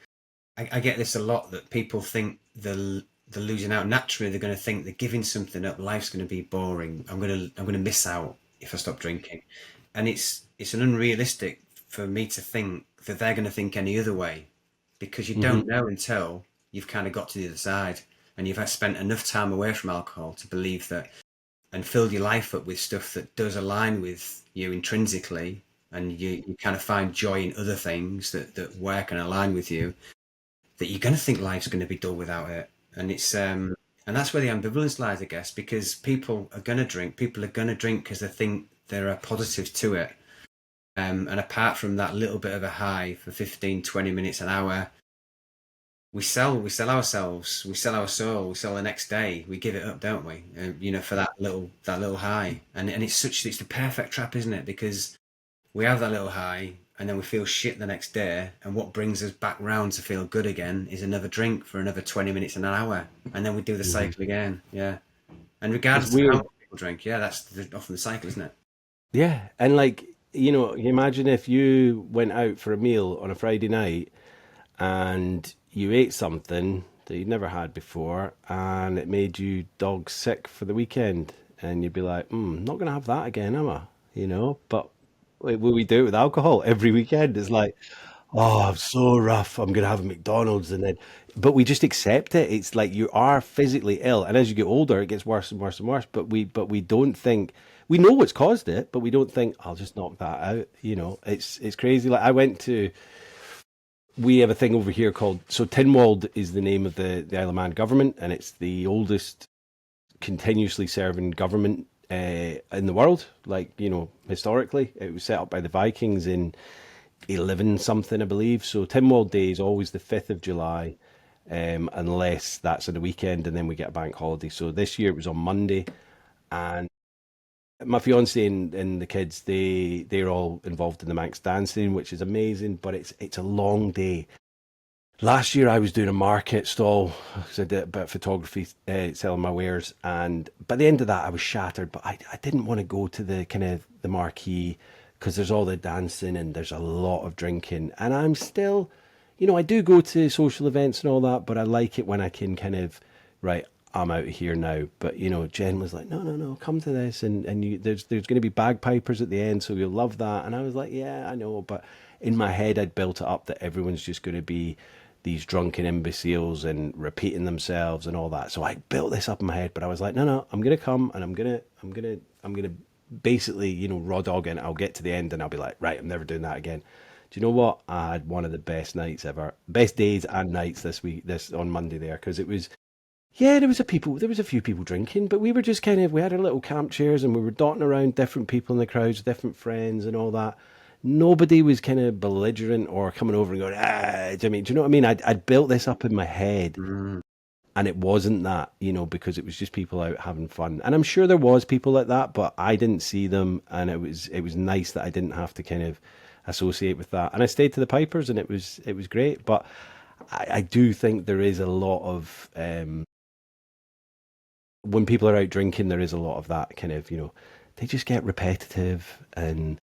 I get this a lot, that people think they're losing out. Naturally, they're going to think they're giving something up. Life's going to be boring. I'm going to miss out if I stop drinking. And it's an unrealistic for me to think that they're going to think any other way, because you Hmm. don't know until you've kind of got to the other side and you've had spent enough time away from alcohol to believe that, and filled your life up with stuff that does align with you intrinsically, and you kind of find joy in other things that work and align with you, that you're going to think life's going to be dull without it. And and that's where the ambivalence lies, I guess, because people are going to drink. People are going to drink because they think there are positives to it. And apart from that little bit of a high for 15, 20 minutes, an hour, we sell ourselves, we sell our soul, we sell the next day, we give it up, don't we? For that little high. And it's the perfect trap, isn't it? Because we have that little high, and then we feel shit the next day, and what brings us back round to feel good again is another drink for another 20 minutes and an hour, and then we do the Hmm. cycle again. Yeah. And It's regardless of how weird. much people drink, yeah, that's often the cycle, isn't it? Yeah, and like, imagine if you went out for a meal on a Friday night and you ate something that you'd never had before, and it made you dog sick for the weekend, and you'd be like, not gonna have that again, am I? But will we do it with alcohol every weekend? It's like, oh, I'm so rough. I'm gonna have a McDonald's, and then, but we just accept it. It's like you are physically ill, and as you get older, it gets worse and worse and worse. But we don't think, we know what's caused it, but we don't think, I'll just knock that out. It's crazy. Like, we have a thing over here called, so Tynwald is the name of the Isle of Man government, and it's the oldest continuously serving government in the world. Like, historically, it was set up by the Vikings in 11 something, I believe. So Tynwald Day is always the 5th of July, unless that's on the weekend, and then we get a bank holiday. So this year it was on Monday, and my fiance and the kids, they're all involved in the Manx dancing, which is amazing, but it's a long day. Last year I was doing a market stall because I did a bit of photography, selling my wares, and by the end of that I was shattered. But I didn't want to go to the kind of the marquee, because there's all the dancing and there's a lot of drinking, and I'm still, I do go to social events and all that, but I like it when I can kind of, right, I'm out here now. But Jen was like, no, no, no, come to this, and there's going to be bagpipers at the end, so you'll love that. And I was like, yeah, I know, but in my head I'd built it up that everyone's just going to be these drunken imbeciles and repeating themselves and all that. So I built this up in my head, but I was like, no, no, I'm gonna come, and I'm gonna basically, raw dog it. I'll get to the end and I'll be like, right, I'm never doing that again. Do you know what? I had one of the best nights ever, best days and nights this on Monday there, because it was, yeah, there was a few people drinking, but we were just kind of, we had our little camp chairs and we were dotting around different people in the crowds, different friends and all that. Nobody was kind of belligerent or coming over and going, do you know what I mean? I'd built this up in my head, Mm. and it wasn't that, because it was just people out having fun. And I'm sure there was people like that, but I didn't see them, and it was nice that I didn't have to kind of associate with that. And I stayed to the pipers, and it was great. But I do think there is a lot of, when people are out drinking, there is a lot of that kind of, they just get repetitive. And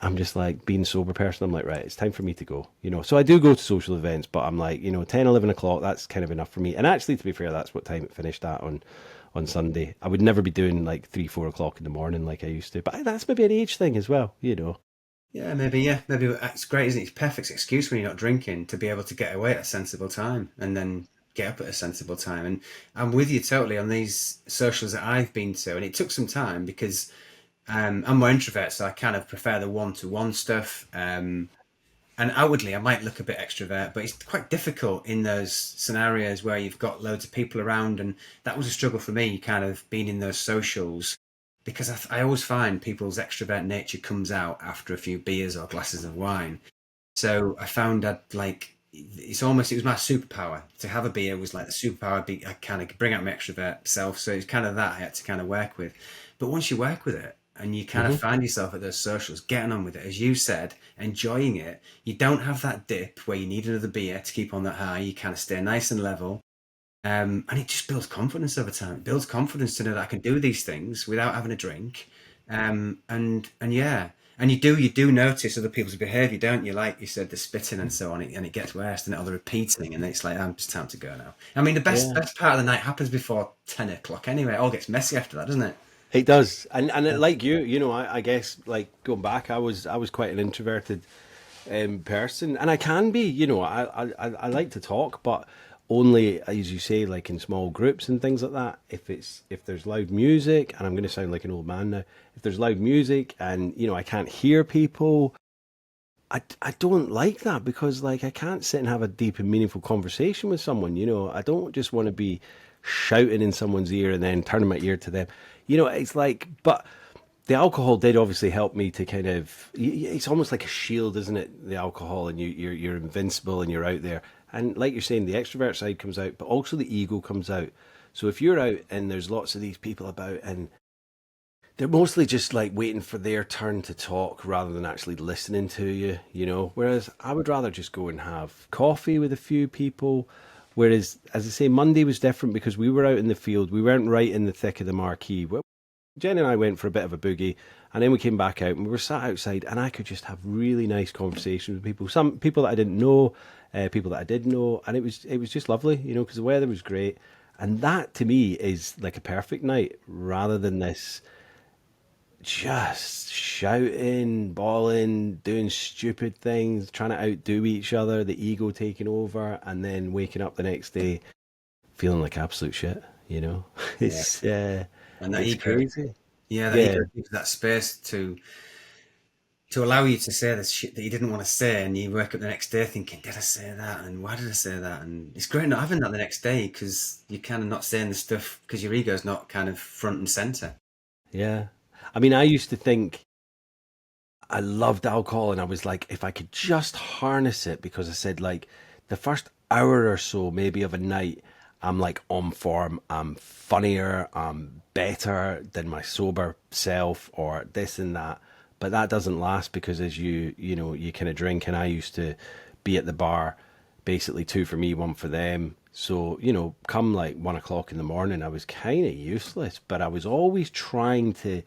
I'm just like, being sober person, I'm like, right, it's time for me to go. So I do go to social events, but I'm like, 10, 11 o'clock, that's kind of enough for me. And actually, to be fair, that's what time it finished at on on Sunday. I would never be doing like 3, 4 o'clock in the morning like I used to. But that's maybe an age thing as well, you know. Yeah, maybe it's great, isn't it? It's a perfect excuse when you're not drinking to be able to get away at a sensible time and then get up at a sensible time. And I'm with you totally on these socials that I've been to, and it took some time because I'm more introvert, so I kind of prefer the one-to-one stuff. And outwardly, I might look a bit extrovert, but it's quite difficult in those scenarios where you've got loads of people around. And that was a struggle for me, kind of being in those socials, because I always find people's extrovert nature comes out after a few beers or glasses of wine. So I found I'd like it was my superpower to have a beer was like the superpower. I kind of bring out my extrovert self, so it's kind of that I had to kind of work with. But once you work with it and you kind of Hmm. find yourself at those socials, getting on with it, as you said, enjoying it, you don't have that dip where you need another beer to keep on that high. You kind of stay nice and level. And it just builds confidence over time. It builds confidence to know that I can do these things without having a drink. And yeah, and you do notice other people's behaviour, don't you? Like you said, the spitting and so on, and it gets worse, and all the repeating, and it's like, it's time to go now. I mean, the best Yeah. best part of the night happens before 10 o'clock anyway. It all gets messy after that, doesn't it? It does, and like you know, I guess like going back, I was quite an introverted person, and I can be, you know, I like to talk, but only as you say, like in small groups and things like that. If there's loud music, and I'm going to sound like an old man now, if there's loud music and you know I can't hear people, I don't like that because like I can't sit and have a deep and meaningful conversation with someone. You know, I don't just want to be shouting in someone's ear and then turning my ear to them. You know, it's like, but the alcohol did obviously help me to kind of. It's almost like a shield, isn't it? The alcohol, and you're invincible and you're out there. And like you're saying, the extrovert side comes out, but also the ego comes out. So if you're out and there's lots of these people about and they're mostly just like waiting for their turn to talk rather than actually listening to you, you know. Whereas I would rather just go and have coffee with a few people. Whereas, as I say, Monday was different because we were out in the field. We weren't right in the thick of the marquee. Jen and I went for a bit of a boogie, and then we came back out and we were sat outside, and I could just have really nice conversations with people. Some people that I didn't know, people that I did know, and it was just lovely, you know, because the weather was great. And that to me is like a perfect night rather than this just shouting, bawling, doing stupid things, trying to outdo each other, the ego taking over, and then waking up the next day feeling like absolute shit. You know, Yeah, it's and that it's ego, crazy. yeah, that Yeah, ego gives that space to allow you to say the shit that you didn't want to say, and you wake up the next day thinking, "Did I say that? And why did I say that?" And it's great not having that the next day because you're kind of not saying the stuff because your ego's not kind of front and center. yeah. I mean, I used to think I loved alcohol, and I was like, if I could just harness it, because I said like the first hour or so, maybe of a night, I'm like on form, I'm funnier, I'm better than my sober self, or this and that. But that doesn't last because as you know, you kind of drink, and I used to be at the bar, basically two for me, one for them. So, you know, come like 1 o'clock in the morning, I was kind of useless, but I was always trying to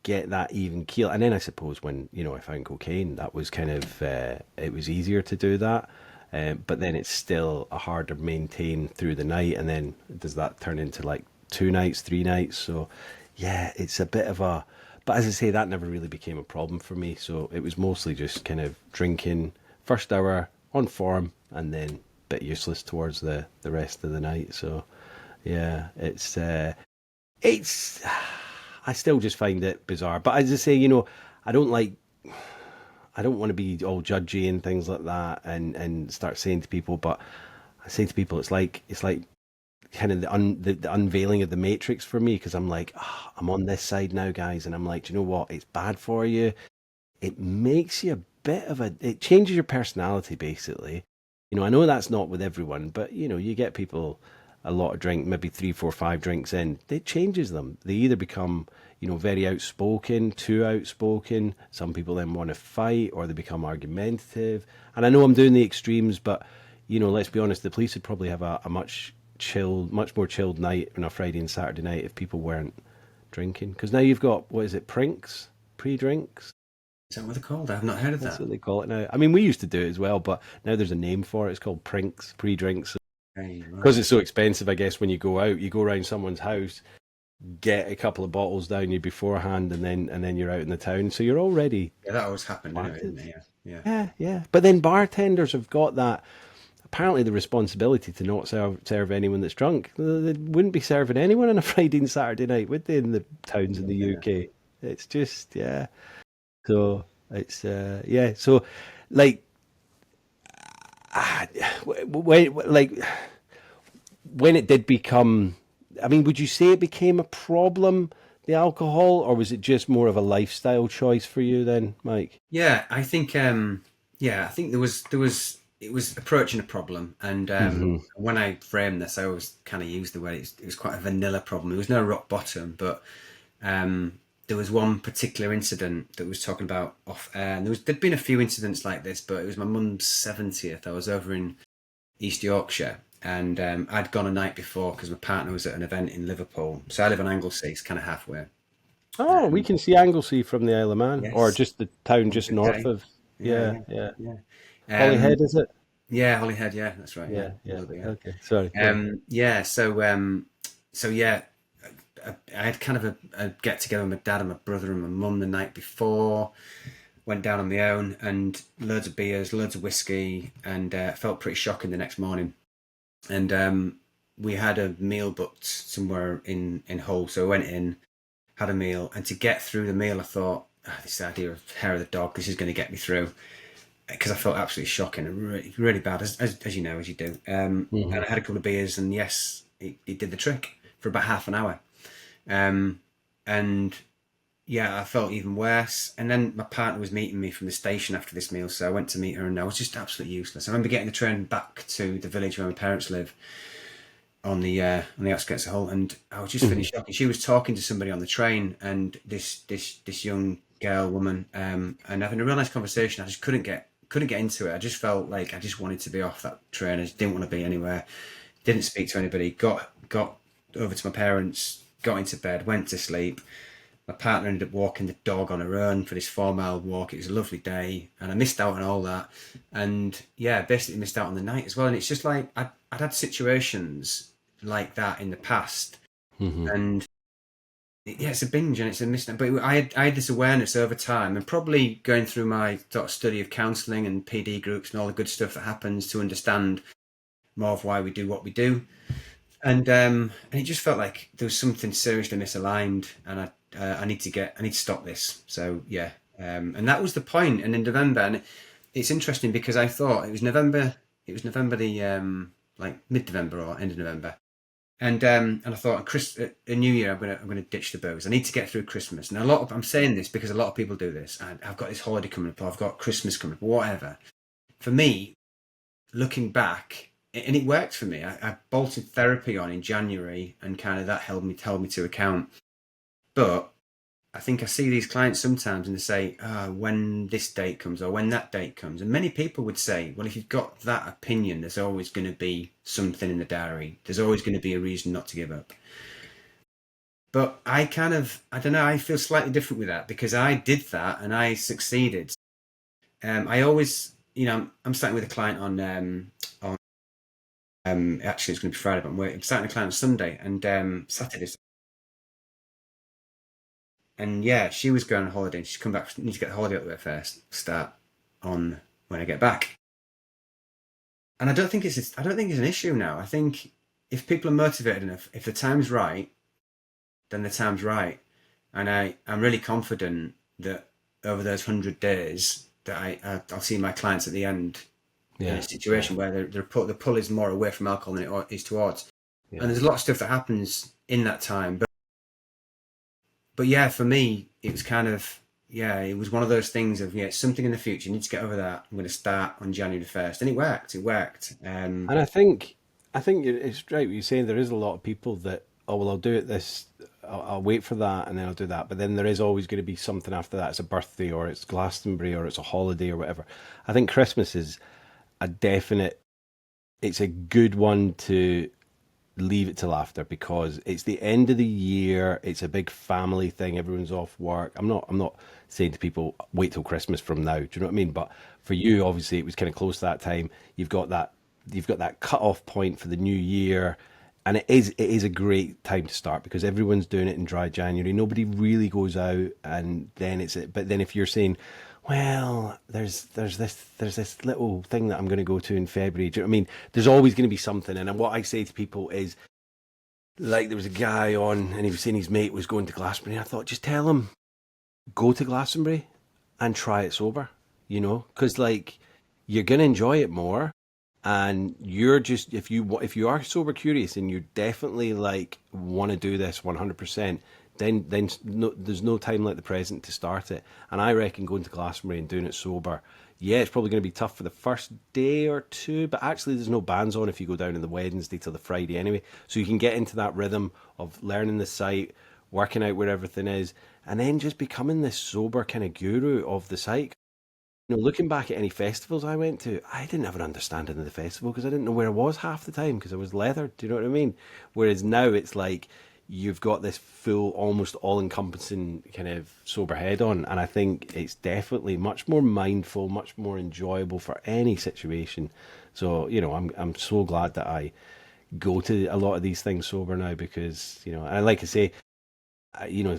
get that even keel. And then I suppose when you know I found cocaine, that was kind of it was easier to do that. But then it's still a harder maintain through the night, and then does that turn into like 2 nights, 3 nights? So yeah, it's a bit of a. But as I say, that never really became a problem for me. So it was mostly just kind of drinking first hour on form, and then a bit useless towards the rest of the night. So yeah, it's I still just find it bizarre. But as I say, you know, I don't like I don't want to be all judgy and things like that and start saying to people, but I say to people it's like kind of the unveiling of the matrix for me because I'm like, I'm on this side now, guys, and I'm like, do you know what? It's bad for you. It makes you a bit of a it changes your personality basically. You know, I know that's not with everyone, but you know, you get people a lot of drink, maybe 3, 4, 5 drinks in, it changes them. They either become, you know, very outspoken, too outspoken. Some people then want to fight or they become argumentative. And I know I'm doing the extremes, but you know, let's be honest, the police would probably have a much more chilled night on a Friday and Saturday night if people weren't drinking. Because now you've got, what is it, prinks, pre-drinks? Is that what they're called? I've not heard of That's that. what they call it now. I mean, we used to do it as well, but now there's a name for it. It's called prinks, pre-drinks. Hey, because right. it's so expensive. I guess when you go out, you go around someone's house, get a couple of bottles down you beforehand, and then you're out in the town, so you're already Yeah, that always happened, didn't it? planted. Didn't it? Yeah, yeah. Yeah, yeah. But then bartenders have got that apparently the responsibility to not serve anyone that's drunk. They wouldn't be serving anyone on a Friday and Saturday night, would they? In the towns in the Yeah. UK, it's just yeah. So it's yeah. So like when when it did become, I mean, would you say it became a problem, the alcohol, or was it just more of a lifestyle choice for you then, Mike? Yeah, I think I think there was it was approaching a problem, and Hmm. when I framed this, I always kind of used the word it was quite a vanilla problem. There was no rock bottom, but there was one particular incident that was talking about off air, and there'd been a few incidents like this, but it was my mum's 70th. I was over in East Yorkshire, and I'd gone a night before because my partner was at an event in Liverpool. So I live on Anglesey, it's kind of halfway. Oh, we can see Anglesey from the Isle of Man, or Yes, just the town on a just good north day. of. Yeah, Yeah, yeah, yeah. yeah. Holyhead, Um, is it? yeah, Holyhead. Yeah, that's right. Yeah, Yeah, a yeah. little bit. Okay, sorry. Yeah. Yeah. Yeah. So yeah, I had kind of a get together with my dad and my brother and my mum the night before. Went down on my own and loads of beers, loads of whiskey, and felt pretty shocking the next morning. And we had a meal booked somewhere in Hull, so I went in, had a meal, and to get through the meal, I thought, this idea of hair of the dog, this is going to get me through because I felt absolutely shocking and really, really bad, as you know, as you do. Hmm. And I had a couple of beers, and yes, it did the trick for about half an hour. Um, and yeah, I felt even worse. And then my partner was meeting me from the station after this meal, so I went to meet her, and I was just absolutely useless. I remember getting the train back to the village where my parents live on the outskirts of Hull, and I was just Hmm. finished shocking. She was talking to somebody on the train, and this young girl, woman, and having a real nice conversation. I just couldn't get into it. I just felt like I just wanted to be off that train. I just didn't want to be anywhere. Didn't speak to anybody. Got over to my parents. Got into bed. Went to sleep. My partner ended up walking the dog on her own for this 4 mile walk. It was a lovely day, and I missed out on all that. And yeah, basically missed out on the night as well. And it's just like I'd had situations like that in the past, Hmm. and yeah, it's a binge and it's a miss. But I had this awareness over time, and probably going through my sort of study of counselling and PD groups and all the good stuff that happens to understand more of why we do what we do. And it just felt like there was something seriously misaligned, and I need to stop this. So yeah, and that was the point. And in November, and it's interesting because I thought it was November. It was November the like mid November or end of November, and I thought a New Year I'm gonna ditch the booze. I need to get through Christmas. And I'm saying this because a lot of people do this. I've got this holiday coming up, or I've got Christmas coming up, whatever. For me, looking back, and it worked for me. I bolted therapy on in January, and kind of that held me to account. But I think I see these clients sometimes, and they say, when this date comes or when that date comes, and many people would say, well, if you've got that opinion, there's always going to be something in the diary. There's always going to be a reason not to give up. But I don't know, I feel slightly different with that because I did that and I succeeded. I always, I'm starting with a client on actually, it's going to be Friday, but I'm starting a client on Sunday and Saturday. And yeah, she was going on holiday and she's come back. Need to get the holiday out the way first. Start on when I get back. And I don't think it's an issue now. I think if people are motivated enough, if the time's right, then the time's right. And I'm really confident that over those 100 days that I'll see my clients at the end in a Yeah, yeah, situation where the pull is more away from alcohol than it is towards. And yeah. there's a lot of stuff that happens in that time. But yeah, for me, it was kind of yeah, it was one of those things of yeah, it's something in the future. You need to get over that. I'm going to start on January the 1st, and it worked. It worked. And I think it's right what you're saying. There is a lot of people that, oh well, I'll do it this, I'll wait for that, and then I'll do that. But then there is always going to be something after that. It's a birthday, or it's Glastonbury, or it's a holiday, or whatever. I think Christmas is a definite. It's a good one to leave it till after because it's the end of the year. It's a big family thing. Everyone's off work. I'm not saying to people wait till Christmas from now. Do you know what I mean? But for you, obviously, it was kind of close to that time. You've got that you've got that cut off point for the new year. And it is a great time to start because everyone's doing it in dry January. Nobody really goes out, and then but then if you're saying, well, there's this little thing that I'm going to go to in February. Do you know what I mean? There's always going to be something. And what I say to people is, like, there was a guy on, and he was saying his mate was going to Glastonbury. And I thought, just tell him, go to Glastonbury and try it sober, because like you're gonna enjoy it more, and you're just if you are sober curious and you definitely like want to do this 100%, then no, there's no time like the present to start it. And I reckon going to Glastonbury and doing it sober, yeah, it's probably going to be tough for the first day or two, but actually there's no bands on if you go down on the Wednesday till the Friday anyway, so you can get into that rhythm of learning the site, working out where everything is, and then just becoming this sober kind of guru of the site. Looking back at any festivals I went to, I didn't have an understanding of the festival because I didn't know where I was half the time because I was leathered. Do you know what I mean? Whereas now it's like you've got this full, almost all-encompassing kind of sober head on, and I think it's definitely much more mindful, much more enjoyable for any situation. So I'm so glad that I go to a lot of these things sober now because and like I say,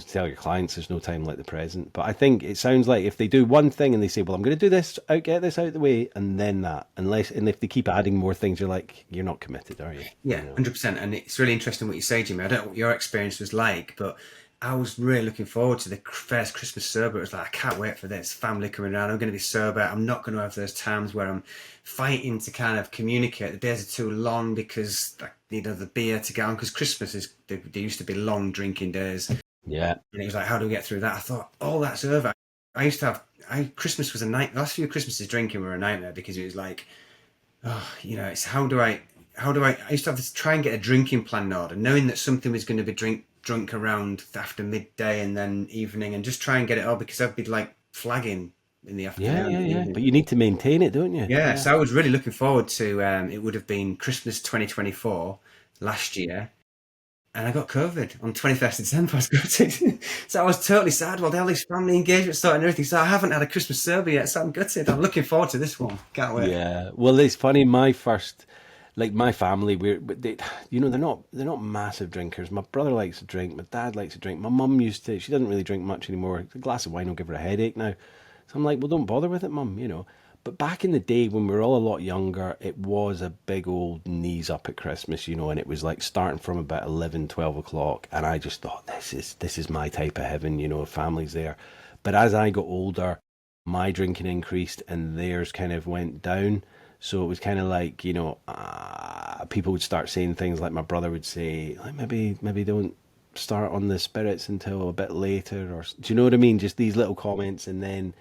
tell your clients there's no time like the present. But I think it sounds like if they do one thing and they say, well, I'm going to do this out, get this out of the way, and then that, and if they keep adding more things, you're like, you're not committed, are you? Yeah, 100%. And it's really interesting what you say, Jimmy. I don't know what your experience was like, but I was really looking forward to the first Christmas sober. It was like, I can't wait for this. Family coming around. I'm going to be sober. I'm not going to have those times where I'm fighting to kind of communicate. The days are too long because I need the beer to get on. Because Christmas they used to be long drinking days. Yeah. And it was like, how do we get through that? I thought, oh, that's over. I used to have, Christmas was a night. The last few Christmases drinking were a nightmare because it was like, it's I used to have to try and get a drinking plan in order, knowing that something was going to be drunk around after midday and then evening, and just try and get it all because I'd be like flagging in the afternoon. Yeah. But you need to maintain it, don't you? Yeah, so I was really looking forward to, it would have been Christmas 2024 last year. And I got COVID on 21st of December. I was gutted. So I was totally sad. Well, they had this family engagement starting and everything. So I haven't had a Christmas sober yet. So I'm gutted. I'm looking forward to this one. Can't wait. Yeah. Well, it's funny. My family, they're not massive drinkers. My brother likes to drink. My dad likes to drink. My mum used to. She doesn't really drink much anymore. A glass of wine will give her a headache now. So I'm like, well, don't bother with it, mum. But back in the day when we were all a lot younger, it was a big old knees up at Christmas, and it was like starting from about 11, 12 o'clock. And I just thought, this is my type of heaven, family's there. But as I got older, my drinking increased and theirs kind of went down. So it was kind of like, people would start saying things like my brother would say, like, maybe don't start on the spirits until a bit later, or do you know what I mean? Just these little comments. And then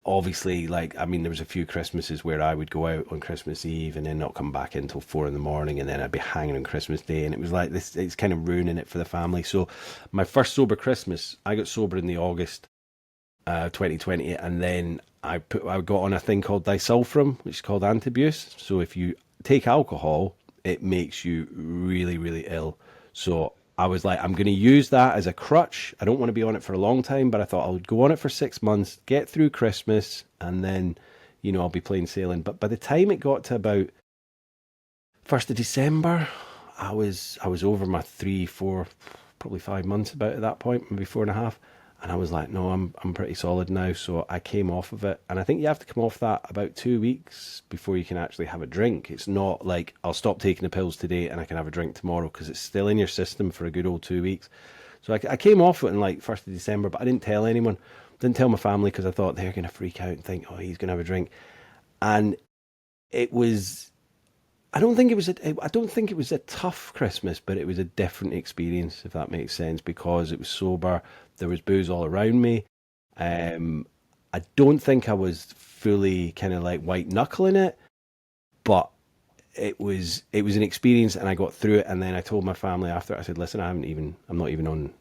obviously, there was a few Christmases where I would go out on Christmas Eve and then not come back until 4 in the morning, and then I'd be hanging on Christmas Day, and it was like this. It's kind of ruining it for the family. So, my first sober Christmas, I got sober in the August 2020, and then I got on a thing called disulfiram, which is called anti-abuse. So if you take alcohol, it makes you really, really ill. So I was like, I'm going to use that as a crutch. I don't want to be on it for a long time, but I thought I'll go on it for 6 months, get through Christmas, and then, I'll be plain sailing. But by the time it got to about 1st of December, I was over my 3, 4, probably 5 months about at that point, maybe 4.5. And I was like, no, I'm pretty solid now. So I came off of it. And I think you have to come off that about 2 weeks before you can actually have a drink. It's not like I'll stop taking the pills today and I can have a drink tomorrow, because it's still in your system for a good old 2 weeks. So I came off it in like 1st of December, but I didn't tell anyone. Didn't tell my family because I thought they're going to freak out and think, oh, he's going to have a drink. And it was, I don't think it was a tough Christmas, but it was a different experience, if that makes sense, because it was sober. There was booze all around me. I don't think I was fully kind of like white knuckling it, but it was an experience, and I got through it. And then I told my family after, I said, listen, I'm not even on,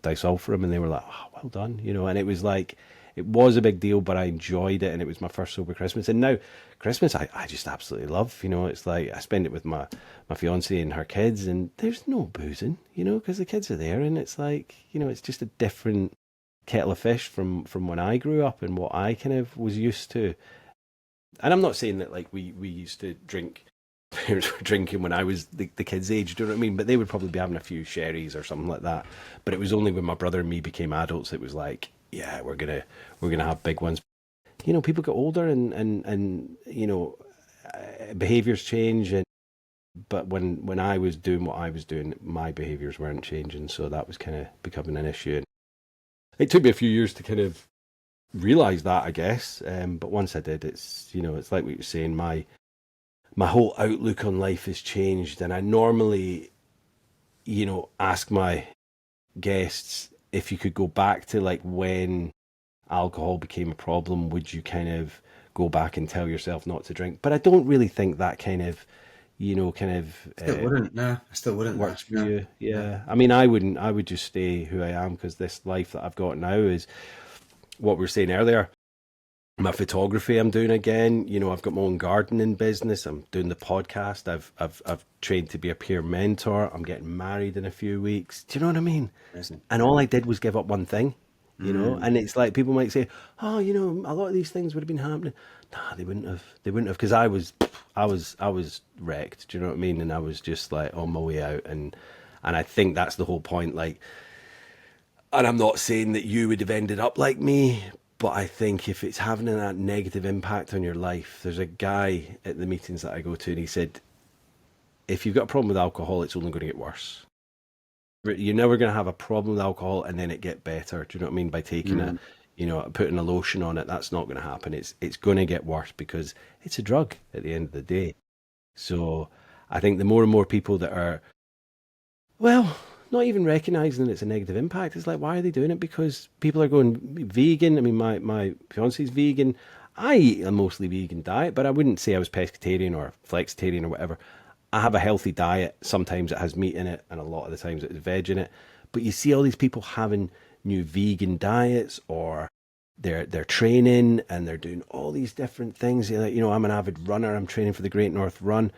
disulfiram, and they were like, oh, well done, and it was like, it was a big deal, but I enjoyed it, and it was my first sober Christmas. And now Christmas, I just absolutely love. It's like I spend it with my fiance and her kids, and there's no boozing, because the kids are there, and it's like, it's just a different kettle of fish from when I grew up and what I kind of was used to. And I'm not saying that like we used to drink parents were drinking when I was the kids' age. Do you know what I mean? But they would probably be having a few sherries or something like that. But it was only when my brother and me became adults, it was like, yeah, we're gonna have big ones. You know, people get older and behaviors change. And but when I was doing what I was doing, my behaviors weren't changing, so that was kind of becoming an issue. And it took me a few years to kind of realize that, I guess. But once I did, it's like what you're saying. My whole outlook on life has changed, and I normally, ask my guests if you could go back to like when alcohol became a problem, would you kind of go back and tell yourself not to drink? But I don't really think that kind of, Still wouldn't. No, I still wouldn't. No, works for no, you. no. Yeah. I mean, I wouldn't. I would just stay who I am because this life that I've got now is what we were saying earlier. My photography I'm doing again. I've got my own gardening business. I'm doing the podcast. I've trained to be a peer mentor. I'm getting married in a few weeks. Do you know what I mean? Isn't it? And all I did was give up one thing. Mm, And it's like people might say, "Oh, a lot of these things would have been happening." Nah, they wouldn't have. They wouldn't have because I was wrecked. Do you know what I mean? And I was just like on my way out, and I think that's the whole point. Like, and I'm not saying that you would have ended up like me, but I think if it's having that negative impact on your life, there's a guy at the meetings that I go to, and he said, if you've got a problem with alcohol, it's only going to get worse. You're never going to have a problem with alcohol and then it get better. Do you know what I mean? By taking mm, putting a lotion on it, that's not going to happen. It's going to get worse because it's a drug at the end of the day. So I think the more and more people that are, well, not even recognizing that it's a negative impact. It's like, why are they doing it? Because people are going vegan. I mean, my fiance's vegan. I eat a mostly vegan diet, but I wouldn't say I was pescatarian or flexitarian or whatever. I have a healthy diet. Sometimes it has meat in it, and a lot of the times it has veg in it. But you see all these people having new vegan diets, or they're training and they're doing all these different things. Like, I'm an avid runner. I'm training for the Great North Run.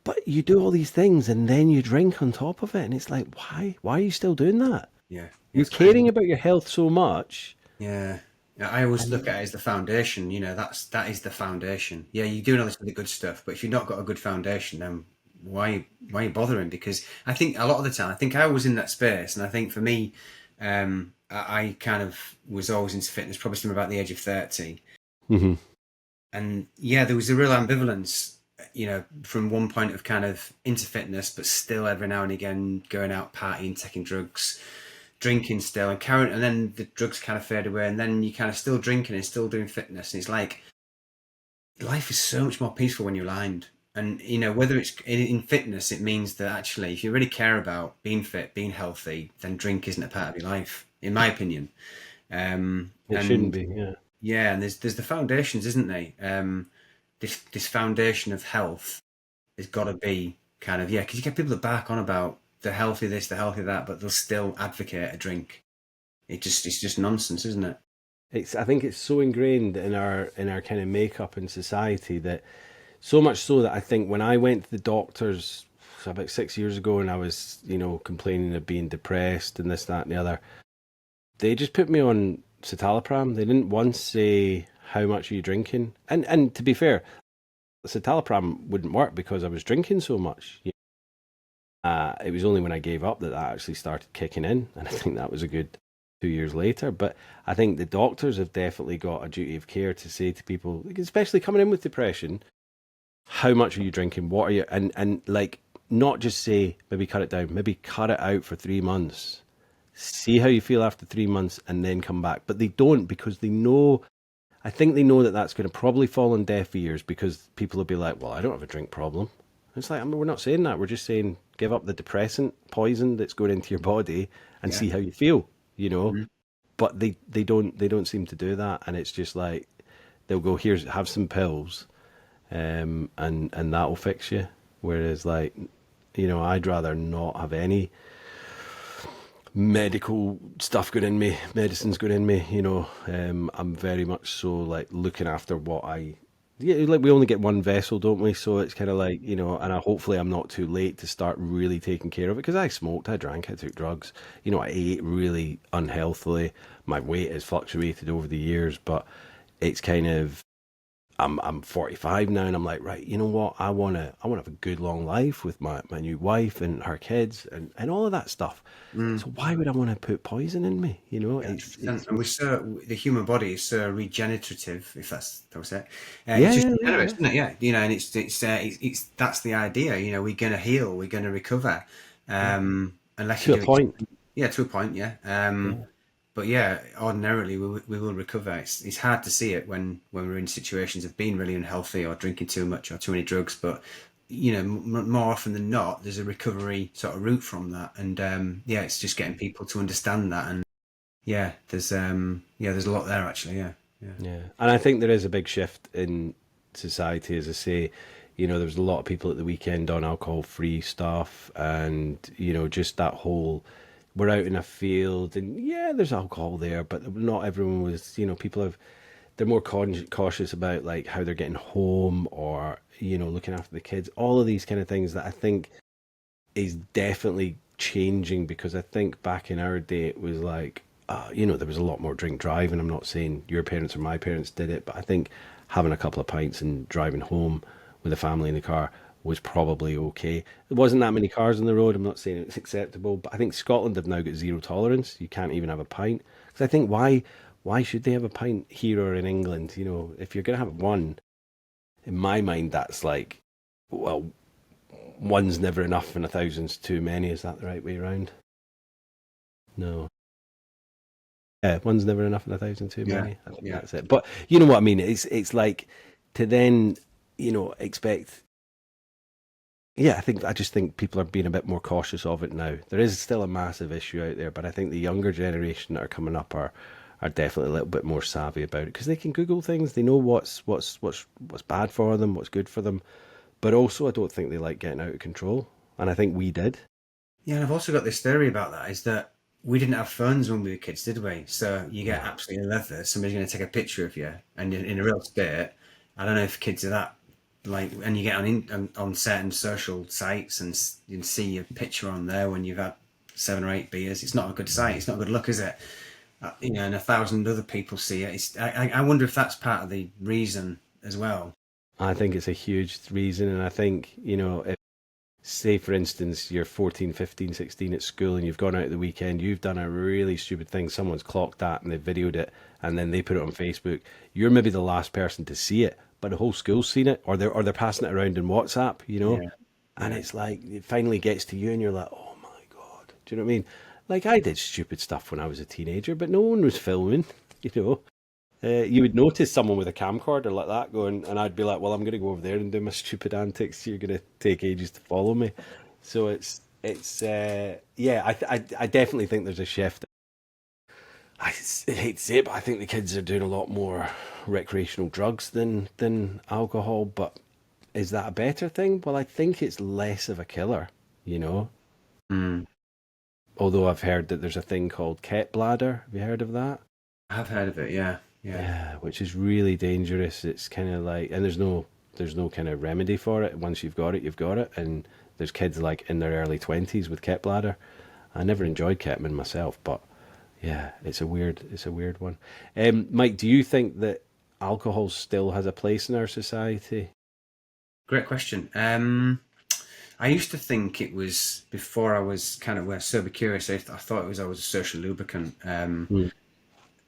But you do all these things and then you drink on top of it, and it's like, why? Why are you still doing that? yeah, You're it's crazy. caring about your health so much. Yeah. Yeah, I always look at it And as the foundation. That is the foundation. Yeah, you're doing all this really good stuff, but if you've not got a good foundation, then why are you bothering? Because I think a lot of the time, I think I was in that space, and I think for me, I kind of was always into fitness, probably from about the age of 30. hmm And yeah, there was a real ambivalence, from one point of kind of into fitness, but still every now and again going out partying, taking drugs, drinking still, and carrying, and then the drugs kind of fade away, and then you kind of still drinking and still doing fitness, and it's like life is so much more peaceful when you're aligned. And whether it's in fitness, it means that actually, if you really care about being fit, being healthy, then drink isn't a part of your life, in my opinion. it shouldn't And be. Yeah. yeah, and there's the foundations, isn't there? This foundation of health has got to be kind of, yeah, because you get people that bark on about the healthy this, the healthy that, but they'll still advocate a drink. It's just nonsense, isn't it? I think it's so ingrained in our kind of makeup in society that so much so that I think when I went to the doctors about 6 years ago and I was, complaining of being depressed and this, that, and the other, they just put me on citalopram. They didn't once say, how much are you drinking? And to be fair, citalopram wouldn't work because I was drinking so much. It was only when I gave up that actually started kicking in, and I think that was a good 2 years later. But I think the doctors have definitely got a duty of care to say to people, especially coming in with depression, how much are you drinking? What are you, and like, not just say maybe cut it down, maybe cut it out for 3 months. See how you feel after 3 months, and then come back. But they don't because they know. I think they know that that's going to probably fall on deaf ears because people will be like, well, I don't have a drink problem. It's like, I mean, we're not saying that. We're just saying give up the depressant poison that's going into your body and Yeah. see how you feel. Mhm. But they don't seem to do that. And it's just like they'll go, here's have some pills, and that'll fix you. Whereas like, I'd rather not have any medical stuff going in me, medicines going in me. I'm very much so like looking after what yeah, like we only get one vessel, don't we? So it's kind of like, and hopefully I'm not too late to start really taking care of it because I smoked, I drank, I took drugs, I ate really unhealthily. My weight has fluctuated over the years, but it's kind of, I'm 45 now, and I'm like, right, you know what? I wanna have a good long life with my new wife and her kids and all of that stuff. Mm. So why would I want to put poison in me? You know, Yeah, it's 100%. And we're so the human body is so regenerative, if that's how we say it. It's yeah, just yeah, yeah, regenerates, yeah. isn't it? Yeah, and it's that's the idea. We're going to heal, we're going to recover, Yeah. unless you To a do point. extreme, yeah, to a point, yeah. Yeah. But yeah, ordinarily we will recover. It's hard to see it when we're in situations of being really unhealthy or drinking too much or too many drugs, but more often than not, there's a recovery sort of route from that, and yeah, it's just getting people to understand that. And there's a lot there actually. Yeah, yeah, Yeah, and I think there is a big shift in society, as I say. There was a lot of people at the weekend on alcohol-free stuff, and just that whole, we're out in a field, and yeah, there's alcohol there, but not everyone was. People they're more cautious about like how they're getting home, or looking after the kids. All of these kind of things that I think is definitely changing, because I think back in our day it was like, there was a lot more drink driving. I'm not saying your parents or my parents did it, but I think having a couple of pints and driving home with a family in the car was probably okay. There wasn't that many cars on the road. I'm not saying it's acceptable, but I think Scotland have now got zero tolerance. You can't even have a pint. Because I think why should they have a pint here or in England? If you're going to have one, in my mind, that's like, well, one's never enough and a thousand's too many. Is that the right way around? No. Yeah, one's never enough and a thousand too yeah, many. I think yeah. that's it. But you know what I mean? It's like to then, expect. Yeah, I just think people are being a bit more cautious of it now. There is still a massive issue out there, but I think the younger generation that are coming up are definitely a little bit more savvy about it, because they can Google things. They know what's bad for them, what's good for them. But also, I don't think they like getting out of control, and I think we did. Yeah, and I've also got this theory about that is that we didn't have phones when we were kids, did we? So you get No. absolutely leather. Somebody's going to take a picture of you, and in a real state. I don't know if kids are that like, and you get on certain social sites and you can see your picture on there when you've had 7 or 8 beers. It's not a good sight. It's not a good look, is it? And 1,000 other people see it. I wonder if that's part of the reason as well. I think it's a huge reason, and I think, if, say for instance, you're 14, 15, 16 at school and you've gone out at the weekend, you've done a really stupid thing, someone's clocked that and they've videoed it, and then they put it on Facebook. You're maybe the last person to see it, but the whole school's seen it, or they're passing it around in WhatsApp. Yeah, And yeah. it's like it finally gets to you and you're like, oh my God. Do you know what I mean? Like, I did stupid stuff when I was a teenager, but no one was filming, you know. You would notice someone with a camcorder like that going, and I'd be like, "Well, I'm going to go over there and do my stupid antics. You're going to take ages to follow me." So yeah. I definitely think there's a shift. Hate to say it, but I think the kids are doing a lot more recreational drugs than alcohol. But is that a better thing? Well, I think it's less of a killer. You know, Mm. although I've heard that there's a thing called ket bladder. Have you heard of that? I've heard of it. Yeah, yeah. Yeah, which is really dangerous. It's kind of like, and there's no kind of remedy for it. Once you've got it, you've got it. And there's kids like in their early 20s with ket bladder. I never enjoyed ketamine myself, but yeah, it's a weird one. Mike, do you think that alcohol still has a place in our society? Great question. I used to think it was before I was kind of sober curious. I thought it was always a social lubricant. Mm.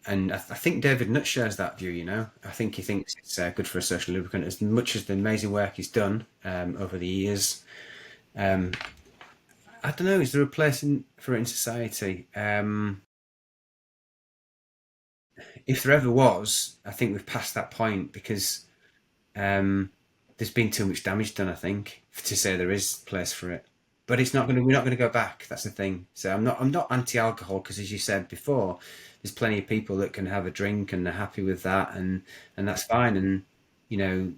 And I think David Nutt shares that view. I think he thinks it's good for a social lubricant as much as the amazing work he's done over the years. Um, I don't know. Is there a place for it in society? If there ever was, I think we've passed that point because Um, there's been too much damage done, I think, to say there is place for it. But it's not going to. We're not going to go back. That's the thing. So I'm not anti-alcohol because, as you said before, there's plenty of people that can have a drink and they're happy with that, and that's fine. And you know,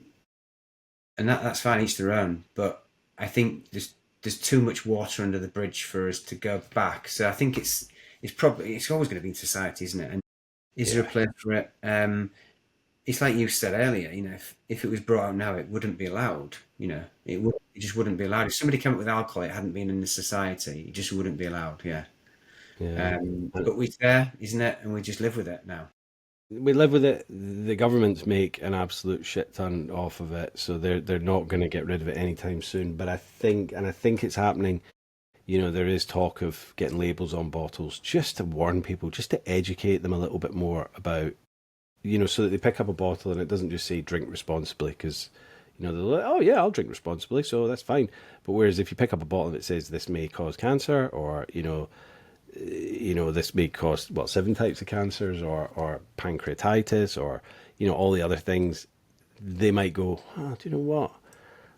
and that's fine. Each their own. But I think there's too much water under the bridge for us to go back. So I think it's always going to be in society, isn't it? And is there a Yeah, place for it? It's like you said earlier, if it was brought out now, it wouldn't be allowed. It just wouldn't be allowed. If somebody came up with alcohol, it hadn't been in the society, it just wouldn't be allowed. Yeah. yeah. And But we're there, isn't it? And we just live with it now. we live with it. The governments make an absolute shit ton off of it, so they're not going to get rid of it anytime soon. But I think it's happening. You know, there is talk of getting labels on bottles just to warn people, just to educate them a little bit more about, so that they pick up a bottle and it doesn't just say drink responsibly, because, they're like, oh yeah, I'll drink responsibly, so that's fine. But whereas if you pick up a bottle that says this may cause cancer, or, this may cause, well, 7 types of cancers, or pancreatitis, or, all the other things, they might go, oh, do you know what?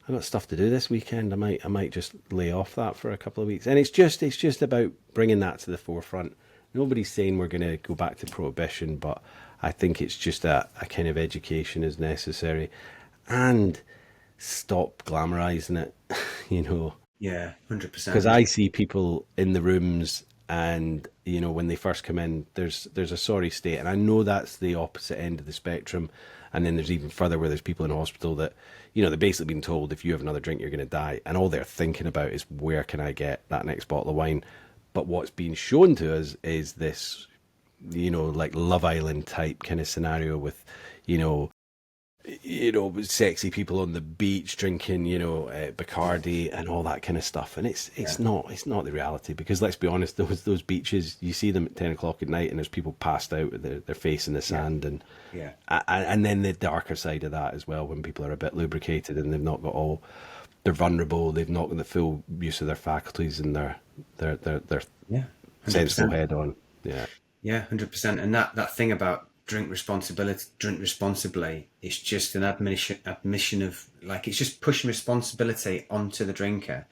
I've got stuff to do this weekend. I might just lay off that for a couple of weeks. And it's just about bringing that to the forefront. Nobody's saying we're going to go back to prohibition, but I think it's just a kind of education is necessary, and stop glamorizing it, you know. Yeah, Because 100%. I see people in the rooms, and when they first come in, there's a sorry state, and I know that's the opposite end of the spectrum. And then there's even further where there's people in hospital that they're basically being told, if you have another drink you're going to die, and all they're thinking about is, where can I get that next bottle of wine? But what's being shown to us is this, like Love Island type kind of scenario with, you know sexy people on the beach drinking, Bacardi and all that kind of stuff. And Yeah, it's not the reality, because let's be honest, those beaches, you see them at 10 o'clock at night, and there's people passed out with their face in the yeah, sand, and yeah, and then the darker side of that as well, when people are a bit lubricated and they've not got all, they're vulnerable, they've not got the full use of their faculties, and their yeah, sensible 100%. head on. Yeah, Yeah, 100%. And that thing about drink responsibly, it's just an admission of, like, it's just pushing responsibility onto the drinker.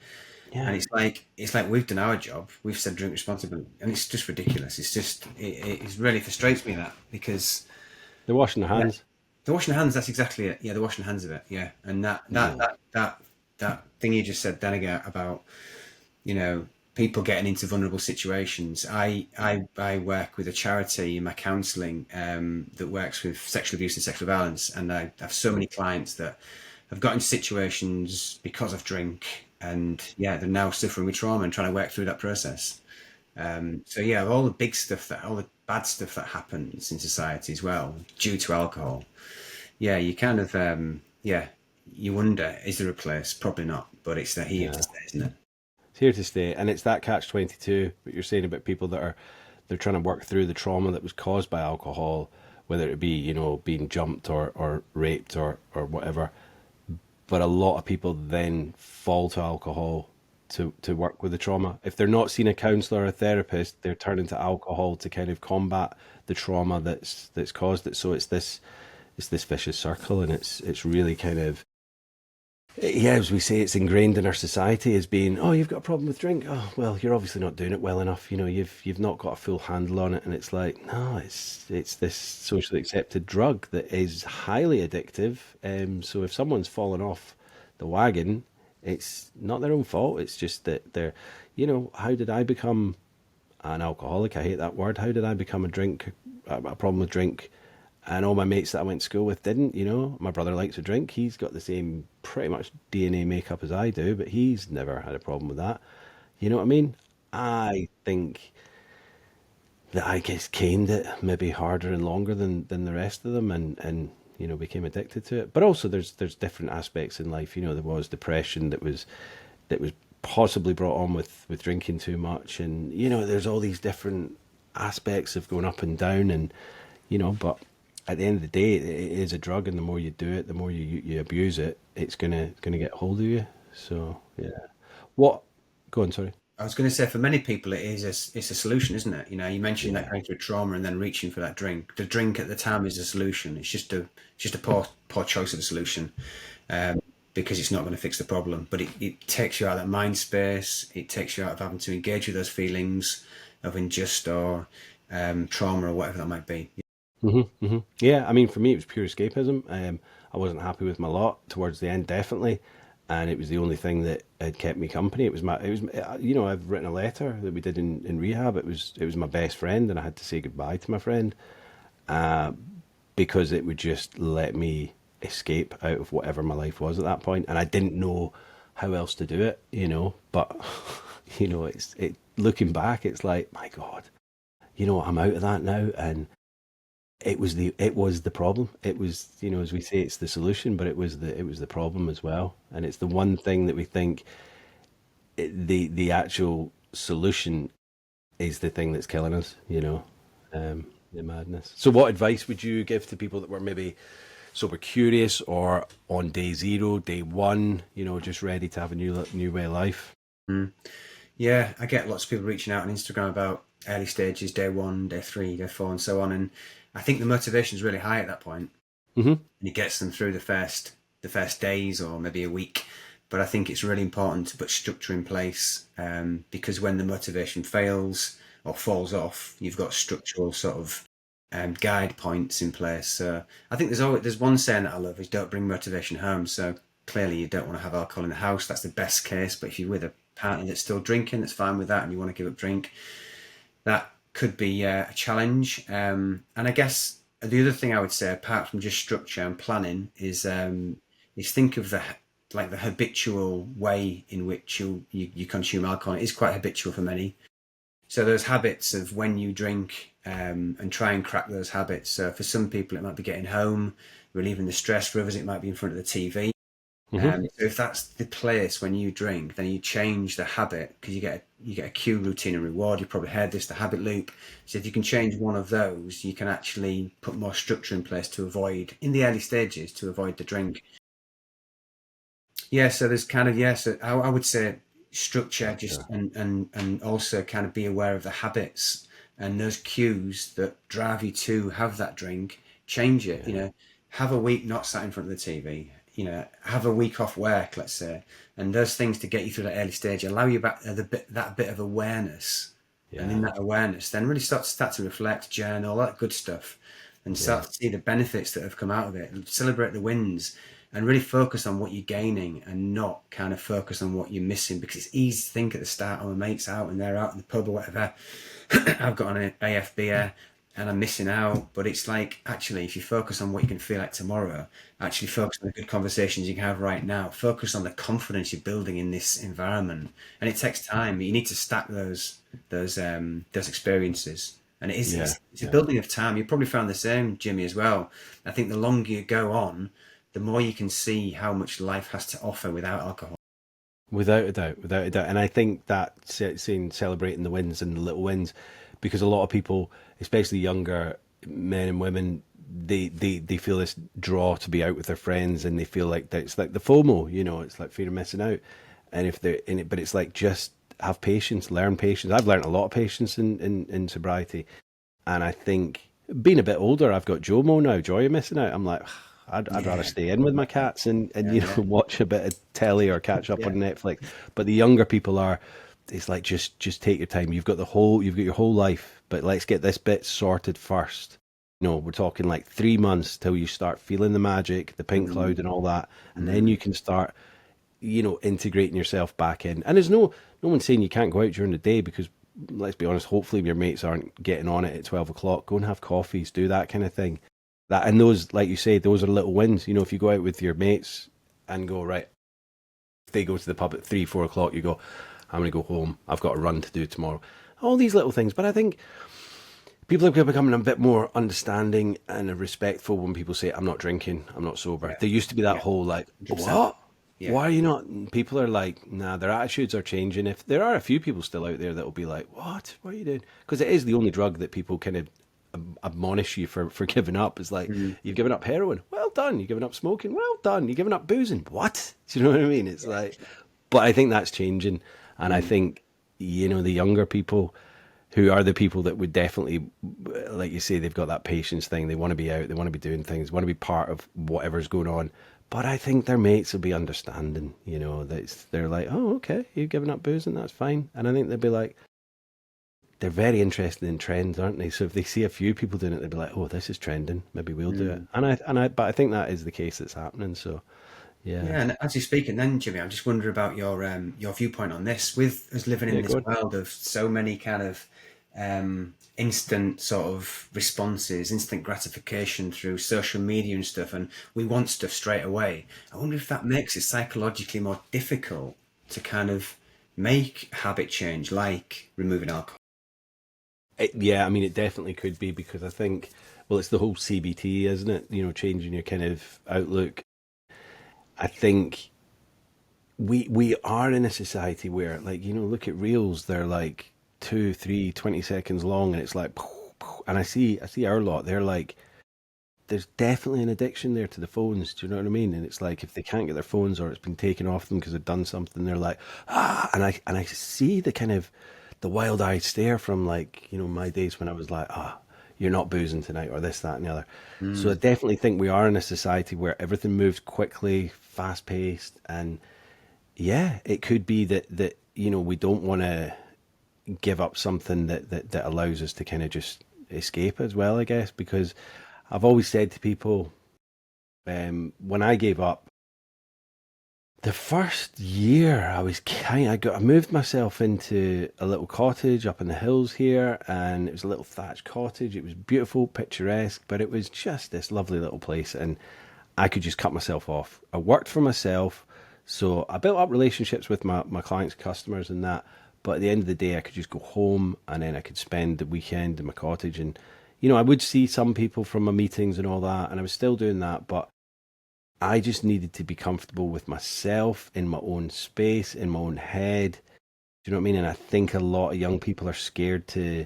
yeah. And it's like we've done our job. We've said drink responsibly, and it's just ridiculous. It's just it really frustrates me, that, because They're washing their yeah, hands. the washing hands. That's exactly it. Yeah, the washing hands of it. Yeah, and Yeah. that thing you just said then again about, you know, people getting into vulnerable situations. I work with a charity in my counselling, that works with sexual abuse and sexual violence, and I have so many clients that have got into situations because of drink, and yeah, they're now suffering with trauma and trying to work through that process. So yeah, all the big stuff, that all the bad stuff that happens in society as well due to alcohol. Yeah, you kind of yeah, you wonder, is there a place? Probably not, but it's that here to Yeah. stay, isn't it? It's here to stay, and it's that catch-22. What you're saying about people that they're trying to work through the trauma that was caused by alcohol, whether it be being jumped, or raped, or whatever. But a lot of people then fall to alcohol to work with the trauma. If they're not seeing a counselor or a therapist, they're turning to alcohol to kind of combat the trauma that's caused it. So it's this vicious circle, and it's really kind of, yeah, as we say, it's ingrained in our society as being, oh, you've got a problem with drink. Oh, well, you're obviously not doing it well enough. You've not got a full handle on it, and it's like, no, it's this socially accepted drug that is highly addictive. So if someone's fallen off the wagon, it's not their own fault. It's just that how did I become an alcoholic? I hate that word. How did I become a problem with drink? And all my mates that I went to school with didn't. My brother likes to drink. He's got the same pretty much DNA makeup as I do, but he's never had a problem with that. You know what I mean? I think that I just caned it maybe harder and longer than the rest of them, and became addicted to it. But also there's different aspects in life. There was depression that was possibly brought on with drinking too much, and there's all these different aspects of going up and down, and but at the end of the day, it is a drug, and the more you do it, the more you abuse it, it's gonna get hold of you. So yeah. What? Go on. Sorry. I was going to say, for many people, it's a solution, isn't it? You know, you mentioned that Yeah. going through trauma and then reaching for that drink. The drink at the time is a solution. It's just a poor choice of a solution, um, because it's not going to fix the problem. But it takes you out of that mind space. It takes you out of having to engage with those feelings of injustice, or trauma, or whatever that might be. Yeah. I mean, for me, it was pure escapism. I wasn't happy with my lot towards the end, definitely, and it was the only thing that had kept me company. I've written a letter that we did in rehab. It was my best friend, and I had to say goodbye to my friend, because it would just let me escape out of whatever my life was at that point, and I didn't know how else to do it. But looking back, it's like, my God, I'm out of that now, and it was the problem. It was, as we say, it's the solution, but it was the problem as well. And it's the one thing that we think the actual solution is the thing that's killing us, the madness. So what advice would you give to people that were maybe sober curious or on day zero, day one, just ready to have a new way of life? Mm. Yeah, I get lots of people reaching out on Instagram about early stages, day one, day three, day four, and so on. And I think the motivation is really high at that point, Hmm. and it gets them through the first days or maybe a week. But I think it's really important to put structure in place, because when the motivation fails or falls off, you've got structural sort of guide points in place. So I think there's one saying that I love is don't bring motivation home. So clearly you don't want to have alcohol in the house. That's the best case. But if you're with a partner that's still drinking, that's fine with that, and you want to give up drink, that could be a challenge. And I guess the other thing I would say, apart from just structure and planning, is think of the habitual way in which you consume alcohol. It is quite habitual for many. So those habits of when you drink, and try and crack those habits. So for some people, it might be getting home, relieving the stress. For others, it might be in front of the TV. Hmm. So if that's the place when you drink, then you change the habit because you get a cue, routine, and reward. You've probably heard this, the habit loop. So if you can change one of those, you can actually put more structure in place to avoid, in the early stages, to avoid the drink. Yeah, so there's kind of, yeah, so I would say structure, just, Structure. and also kind of be aware of the habits and those cues that drive you to have that drink. Change it, Yeah. have a week not sat in front of the TV, have a week off work, let's say, and those things to get you through that early stage allow you back that bit of awareness, and in Yeah. that awareness, then really start to reflect, journal, all that good stuff, and Yeah. start to see the benefits that have come out of it, and celebrate the wins, and really focus on what you're gaining and not kind of focus on what you're missing, because it's easy to think at the start, oh, my mate's out and they're out in the pub or whatever. I've got an AF beer and I'm missing out. But it's like, actually, if you focus on what you can feel like tomorrow, actually focus on the good conversations you can have right now, focus on the confidence you're building in this environment. And it takes time, but you need to stack those experiences. And it is Yeah. it's a Yeah. building of time. You probably found the same, Jimmy, as well. I think the longer you go on, the more you can see how much life has to offer without alcohol. Without a doubt, without a doubt. And I think that saying celebrating the wins and the little wins, because a lot of people, especially younger men and women, they feel this draw to be out with their friends, and they feel like that it's like the FOMO, it's like fear of missing out. And if they're in it, but it's like just have patience, learn patience. I've learned a lot of patience in sobriety. And I think being a bit older, I've got JOMO now, joy of missing out. I'm like, I'd rather Yeah, stay in with my cats and yeah, yeah, watch a bit of telly or catch up on yeah. Netflix. But the younger people are, it's like just take your time. You've got your whole life, but let's get this bit sorted first. We're talking like 3 months till you start feeling the magic, the pink Mm, cloud and all that, and then mm, you can start integrating yourself back in. And there's no one saying you can't go out during the day, because let's be honest, hopefully your mates aren't getting on it at 12 o'clock. Go and have coffees, do that kind of thing. That, and those, like you say, those are little wins. If you go out with your mates and go, right, if they go to the pub at 3, 4 o'clock, you go, I'm going to go home. I've got a run to do tomorrow. All these little things. But I think people are becoming a bit more understanding and respectful when people say, I'm not drinking, I'm not sober. yeah, There used to be that yeah, whole like, 100%. what? Yeah. Why are you not? And people are like, nah, their attitudes are changing. If there are a few people still out there that will be like, what are you doing? Because it is the only drug that people kind of admonish you for giving up. It's like, Mm, you've given up heroin. Well done. You've given up smoking. Well done. You've given up boozing. What? Do you know what I mean? It's yeah. like, but I think that's changing. And I Mm, think, the younger people, who are the people that would definitely, like you say, they've got that patience thing. They want to be out, they want to be doing things, want to be part of whatever's going on. But I think their mates will be understanding, that they're like, oh, okay, you've given up boozing, that's fine. And I think they'll be like, they're very interested in trends, aren't they? So if they see a few people doing it, they'll be like, oh, this is trending, maybe we'll do it. mm. But I think that is the case that's happening. So yeah, Yeah, and as you're speaking, then Jimmy, I'm just wondering about your viewpoint on this. With us living in yeah, this go on. world of so many kind of instant sort of responses, instant gratification through social media and stuff, and we want stuff straight away. I wonder if that makes it psychologically more difficult to kind of make habit change, like removing alcohol. Yeah, I mean, it definitely could be, because I think Well, it's the whole CBT, isn't it? You know, changing your kind of outlook. I think we are in a society where, like, you know, look at reels, they're like 2, 3, 20 seconds long, and it's like, and I see our lot, they're like, there's definitely an addiction there to the phones. Do you know what I mean? And it's like if they can't get their phones or it's been taken off them because they've done something, they're like, and I see the kind of the wild-eyed stare from, like, you know, my days when I was like, you're not boozing tonight, or this, that, and the other. So I Mm. definitely think we are in a society where everything moves quickly, fast-paced, and yeah, it could be that you know we don't want to give up something that allows us to kind of just escape as well, I guess, because I've always said to people, when I gave up, the first year I was I moved myself into a little cottage up in the hills here, and it was a little thatched cottage. It was beautiful, picturesque, but it was just this lovely little place, and I could just cut myself off. I worked for myself, so I built up relationships with my clients, customers, and that. But at the end of the day, I could just go home, and then I could spend the weekend in my cottage, and you know, I would see some people from my meetings and all that, and I was still doing that, but I just needed to be comfortable with myself in my own space, in my own head. Do you know what I mean? And I think a lot of young people are scared to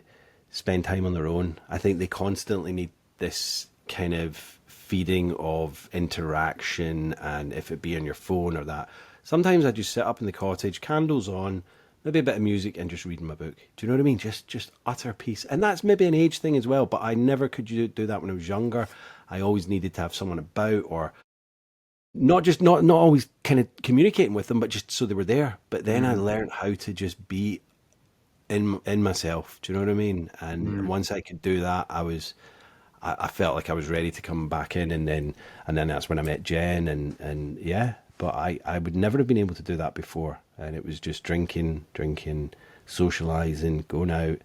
spend time on their own. I think they constantly need this kind of feeding of interaction, and if it be on your phone or that. Sometimes I just sit up in the cottage, candles on, maybe a bit of music, and just reading my book. Do you know what I mean? Just utter peace. And that's maybe an age thing as well, but I never could do that when I was younger. I always needed to have someone about, or not just not always kind of communicating with them, but just so they were there. But then I Mm. learned how to just be in myself. Do you know what I mean? And Mm. once I could do that, I felt like I was ready to come back in, and then that's when I met Jen, and yeah. But I would never have been able to do that before, and it was just drinking, socializing, going out,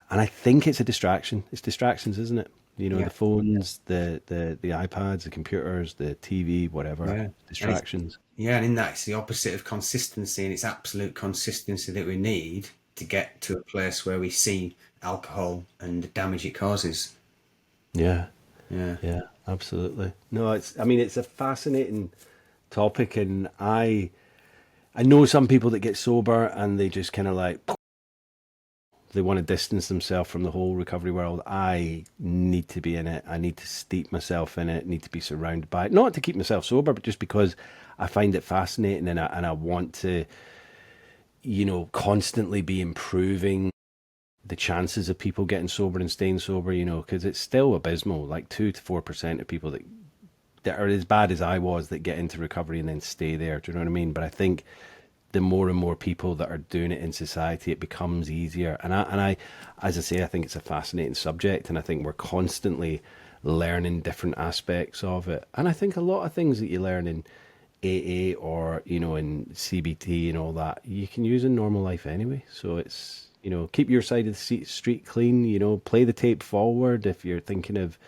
and I think it's a distraction. It's distractions, isn't it? You know, Yeah. the phones, the iPads, the computers, the TV, whatever. Yeah. And it's Distractions. Yeah, and in that it's the opposite of consistency, and it's absolute consistency that we need to get to a place where we see alcohol and the damage it causes. Yeah, Yeah. yeah, absolutely. No, it's. I mean, it's a fascinating topic, and I know some people that get sober and they just kind of like they want to distance themselves from the whole recovery world. I need to be in it. I need to steep myself in it. Need to be surrounded by it, not to keep myself sober, but just because I find it fascinating, and I want to, you know, constantly be improving the chances of people getting sober and staying sober. You know, because it's still abysmal. Like 2 to 4% of people that are as bad as I was that get into recovery and then stay there. Do you know what I mean? But I think the more and more people that are doing it in society, it becomes easier. And I, as I say, I think it's a fascinating subject, and I think we're constantly learning different aspects of it. And I think a lot of things that you learn in AA, or you know, in CBT and all that, you can use in normal life anyway. So it's, you know, keep your side of the street clean. You know, play the tape forward if you're thinking of,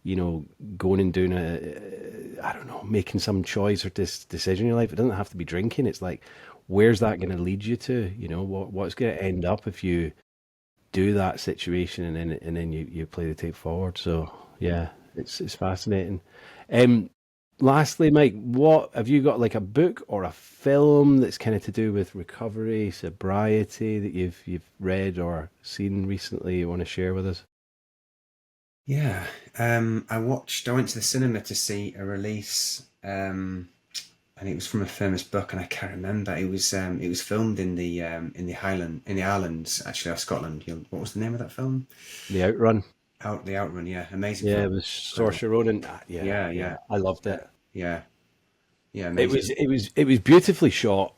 you know, going and doing I don't know, making some choice or decision in your life. It doesn't have to be drinking. It's like, where's that going to lead you to? You know, what's going to end up if you do that situation, and then you play the tape forward. So yeah, it's fascinating. Um, Lastly, Mike, what have you got, like a book or a film that's kind of to do with recovery, sobriety, that you've read or seen recently you want to share with us? Yeah. I went to the cinema to see a release, and it was from a famous book, and I can't remember. It was filmed in the Highlands, actually, of Scotland. What was the name of that film? The Outrun. The Outrun. Yeah, amazing Yeah, film. it was Incredible. Saoirse Ronan. Yeah, Yeah, yeah, yeah, I loved yeah, it. yeah, yeah, It amazing. was beautifully shot,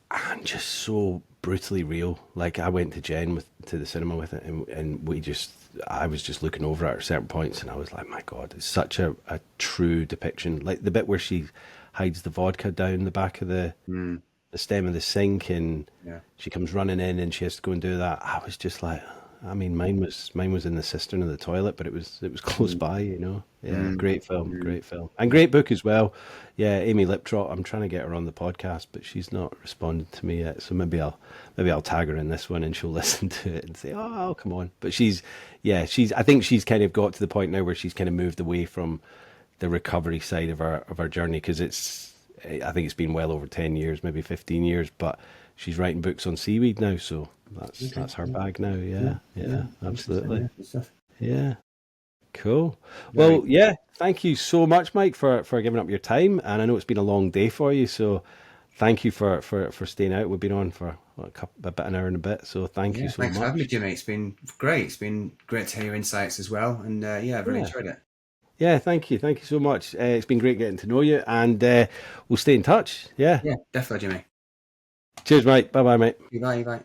and just so brutally real. Like, I went to Jen to the cinema with it, and I was just looking over at her at certain points, and I was like, my God, it's such a true depiction. Like the bit where she hides the vodka down the back of Mm, the stem of the sink, and yeah. she comes running in and she has to go and do that. I was just like, I mean, mine was in the cistern of the toilet, but it was close Mm, by, you know. Yeah, mm, mm. great film, and Yeah. great book as well. Yeah, Amy Liptrot. I'm trying to get her on the podcast, but she's not responded to me yet. So maybe I'll tag her in this one, and she'll listen to it and say, "Oh, come on." But yeah, I think she's kind of got to the point now where she's kind of moved away from the recovery side of our journey, because I think it's been well over 10 years, maybe 15 years, but she's writing books on seaweed now, so Okay. that's her Yeah. bag now. Yeah. Yeah, Yeah. yeah, Interesting. absolutely. Yeah. Good stuff. Yeah, cool. Very. Well, yeah, thank you so much, Mike, for giving up your time. And I know it's been a long day for you, so thank you for staying out. We've been on for what, about an hour and a bit, so thank you Yeah. so Thanks for having me, much. Jimmy. It's been great. It's been great to hear your insights as well. And yeah, I've really Yeah, enjoyed it. yeah, thank you so much. It's been great getting to know you, and we'll stay in touch. Yeah, Yeah, definitely, Jimmy. cheers, Mike. Bye, bye, mate. Bye. Bye.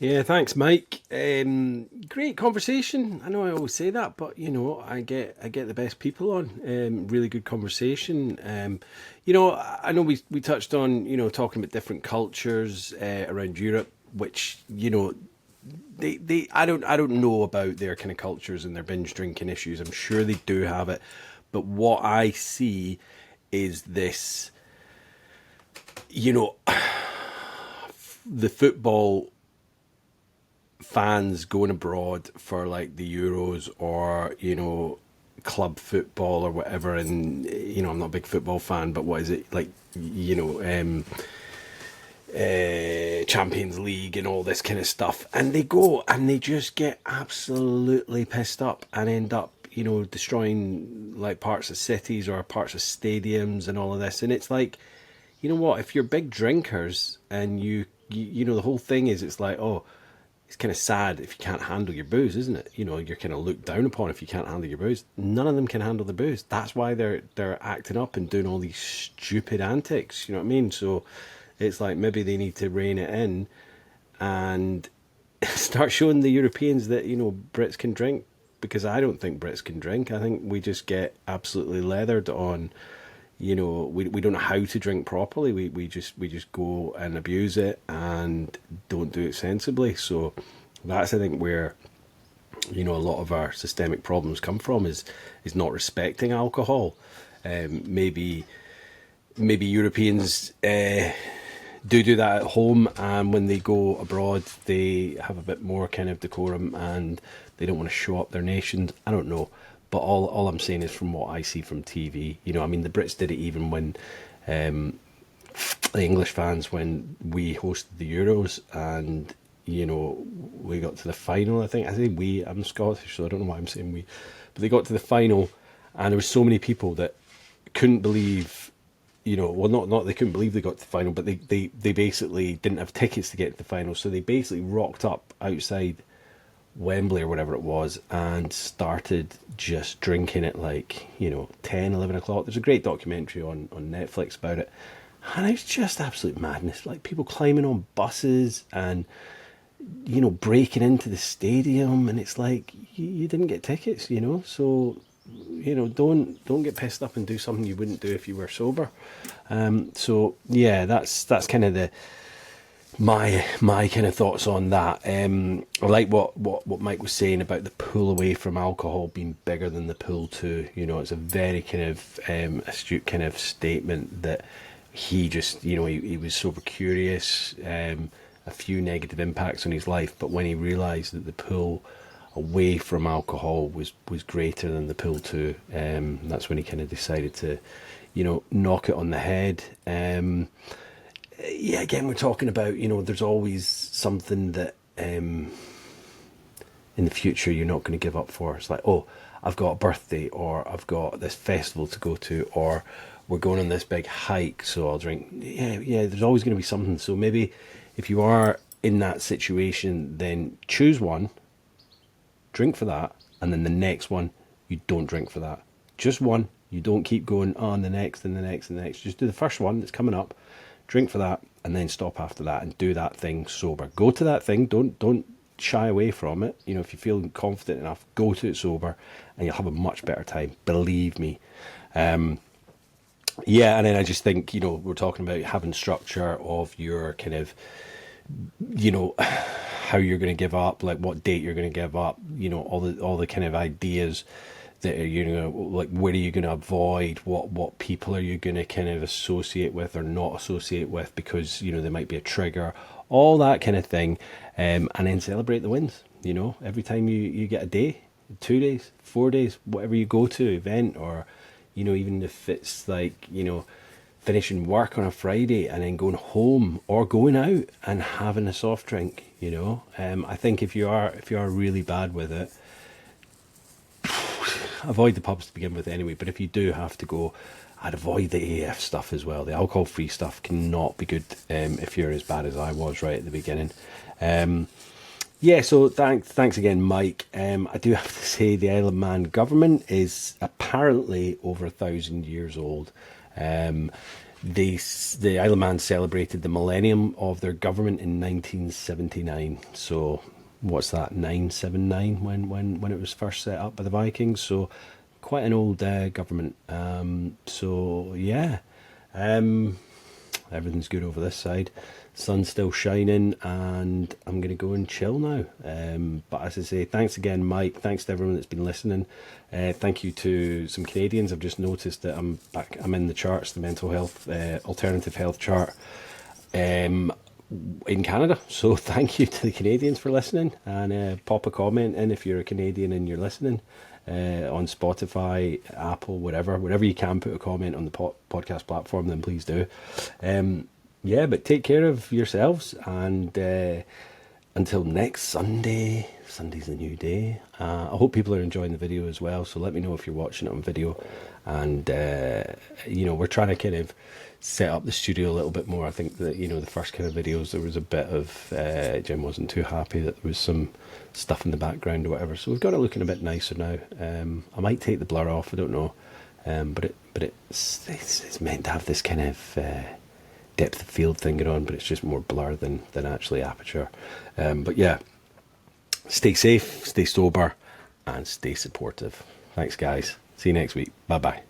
Yeah, thanks, Mike. Great conversation. I know I always say that, but I get the best people on. Really good conversation. I know we touched on talking about different cultures around Europe, which they I don't know about their kind of cultures and their binge drinking issues. I'm sure they do have it, but what I see is this. You know, the football fans going abroad for like the Euros, or club football or whatever, and I'm not a big football fan, but what is it like, Champions League and all this kind of stuff, and they go and they just get absolutely pissed up and end up destroying like parts of cities or parts of stadiums and all of this. And it's like, you know what, if you're big drinkers and the whole thing is, it's like, oh, it's kind of sad if you can't handle your booze, isn't it? You're kind of looked down upon if you can't handle your booze. None of them can handle the booze. That's why they're acting up and doing all these stupid antics. You know what I mean? So it's like maybe they need to rein it in and start showing the Europeans that Brits can drink. Because I don't think Brits can drink. I think we just get absolutely leathered on. We don't know how to drink properly. We just go and abuse it and don't do it sensibly. So that's, I think, where a lot of our systemic problems come from, is not respecting alcohol. Maybe Europeans do that at home, and when they go abroad they have a bit more kind of decorum and they don't want to show up their nations. I don't know, but all I'm saying is from what I see from TV. I mean, the Brits did it even when the English fans, when we hosted the Euros, and we got to the final. I say we, I'm Scottish, so I don't know why I'm saying we, but they got to the final, and there were so many people that couldn't believe, well, not they couldn't believe they got to the final, but they basically didn't have tickets to get to the final, so they basically rocked up outside Wembley or whatever it was and started just drinking at like 10, 11 o'clock. There's a great documentary on Netflix about it, and it's just absolute madness. Like people climbing on buses and breaking into the stadium, and it's like you didn't get tickets, so don't get pissed up and do something you wouldn't do if you were sober. So yeah, that's kind of my kind of thoughts on that. I like what Mike was saying about the pull away from alcohol being bigger than the pull to. It's a very kind of astute kind of statement that he just, he was super curious, a few negative impacts on his life, but when he realised that the pull away from alcohol was greater than the pull to, that's when he kind of decided to, knock it on the head. Yeah, again, we're talking about, there's always something that in the future you're not going to give up for. It's like, oh, I've got a birthday, or I've got this festival to go to, or we're going on this big hike, so I'll drink. Yeah, there's always going to be something. So maybe if you are in that situation, then choose one, drink for that, and then the next one, you don't drink for that. Just one. You don't keep going on the next and the next and the next. Just do the first one that's coming up, drink for that, and then stop after that and do that thing sober. Go to that thing. Don't shy away from it. If you feel confident enough, go to it sober, and you'll have a much better time. Believe me. Yeah, and then I just think, we're talking about having structure of your kind of you know, how you're going to give up, like what date you're going to give up, you know, all the kind of ideas that are, you know, like where are you going to avoid, what people are you going to kind of associate with or not associate with because, you know, there might be a trigger, all that kind of thing. And then celebrate the wins, you know, every time you get a day, 2 days, 4 days, whatever you go to event, or, you know, even if it's like, you know, finishing work on a Friday and then going home or going out and having a soft drink, you know. I think if you are really bad with it, avoid the pubs to begin with anyway. But if you do have to go, I'd avoid the AF stuff as well. The alcohol-free stuff cannot be good if you're as bad as I was right at the beginning. Yeah, so thanks again, Mike. I do have to say the Isle of Man government is apparently over 1,000 years old. The Isle of Man celebrated the millennium of their government in 1979. So what's that, 979 when it was first set up by the Vikings? So quite an old government. So yeah. Everything's good over this side. Sun's still shining, and I'm going to go and chill now. But as I say, thanks again, Mike. Thanks to everyone that's been listening. Thank you to some Canadians. I've just noticed that I'm back. I'm in the charts, the mental health, alternative health chart in Canada. So thank you to the Canadians for listening, and pop a comment in if you're a Canadian and you're listening. On Spotify, Apple, wherever you can put a comment on the podcast platform, then please do. Yeah, but take care of yourselves, and until next Sunday. Sunday's the new day. I hope people are enjoying the video as well, so let me know if you're watching it on video. And you know, we're trying to kind of set up the studio a little bit more. I think that, you know, the first kind of videos, there was a bit of Jim wasn't too happy that there was some stuff in the background or whatever, so we've got it looking a bit nicer now. I might take the blur off, I don't know, but it's meant to have this kind of depth of field thing going on, but it's just more blur than actually aperture. But yeah, stay safe, stay sober, and stay supportive. Thanks guys, see you next week. Bye bye.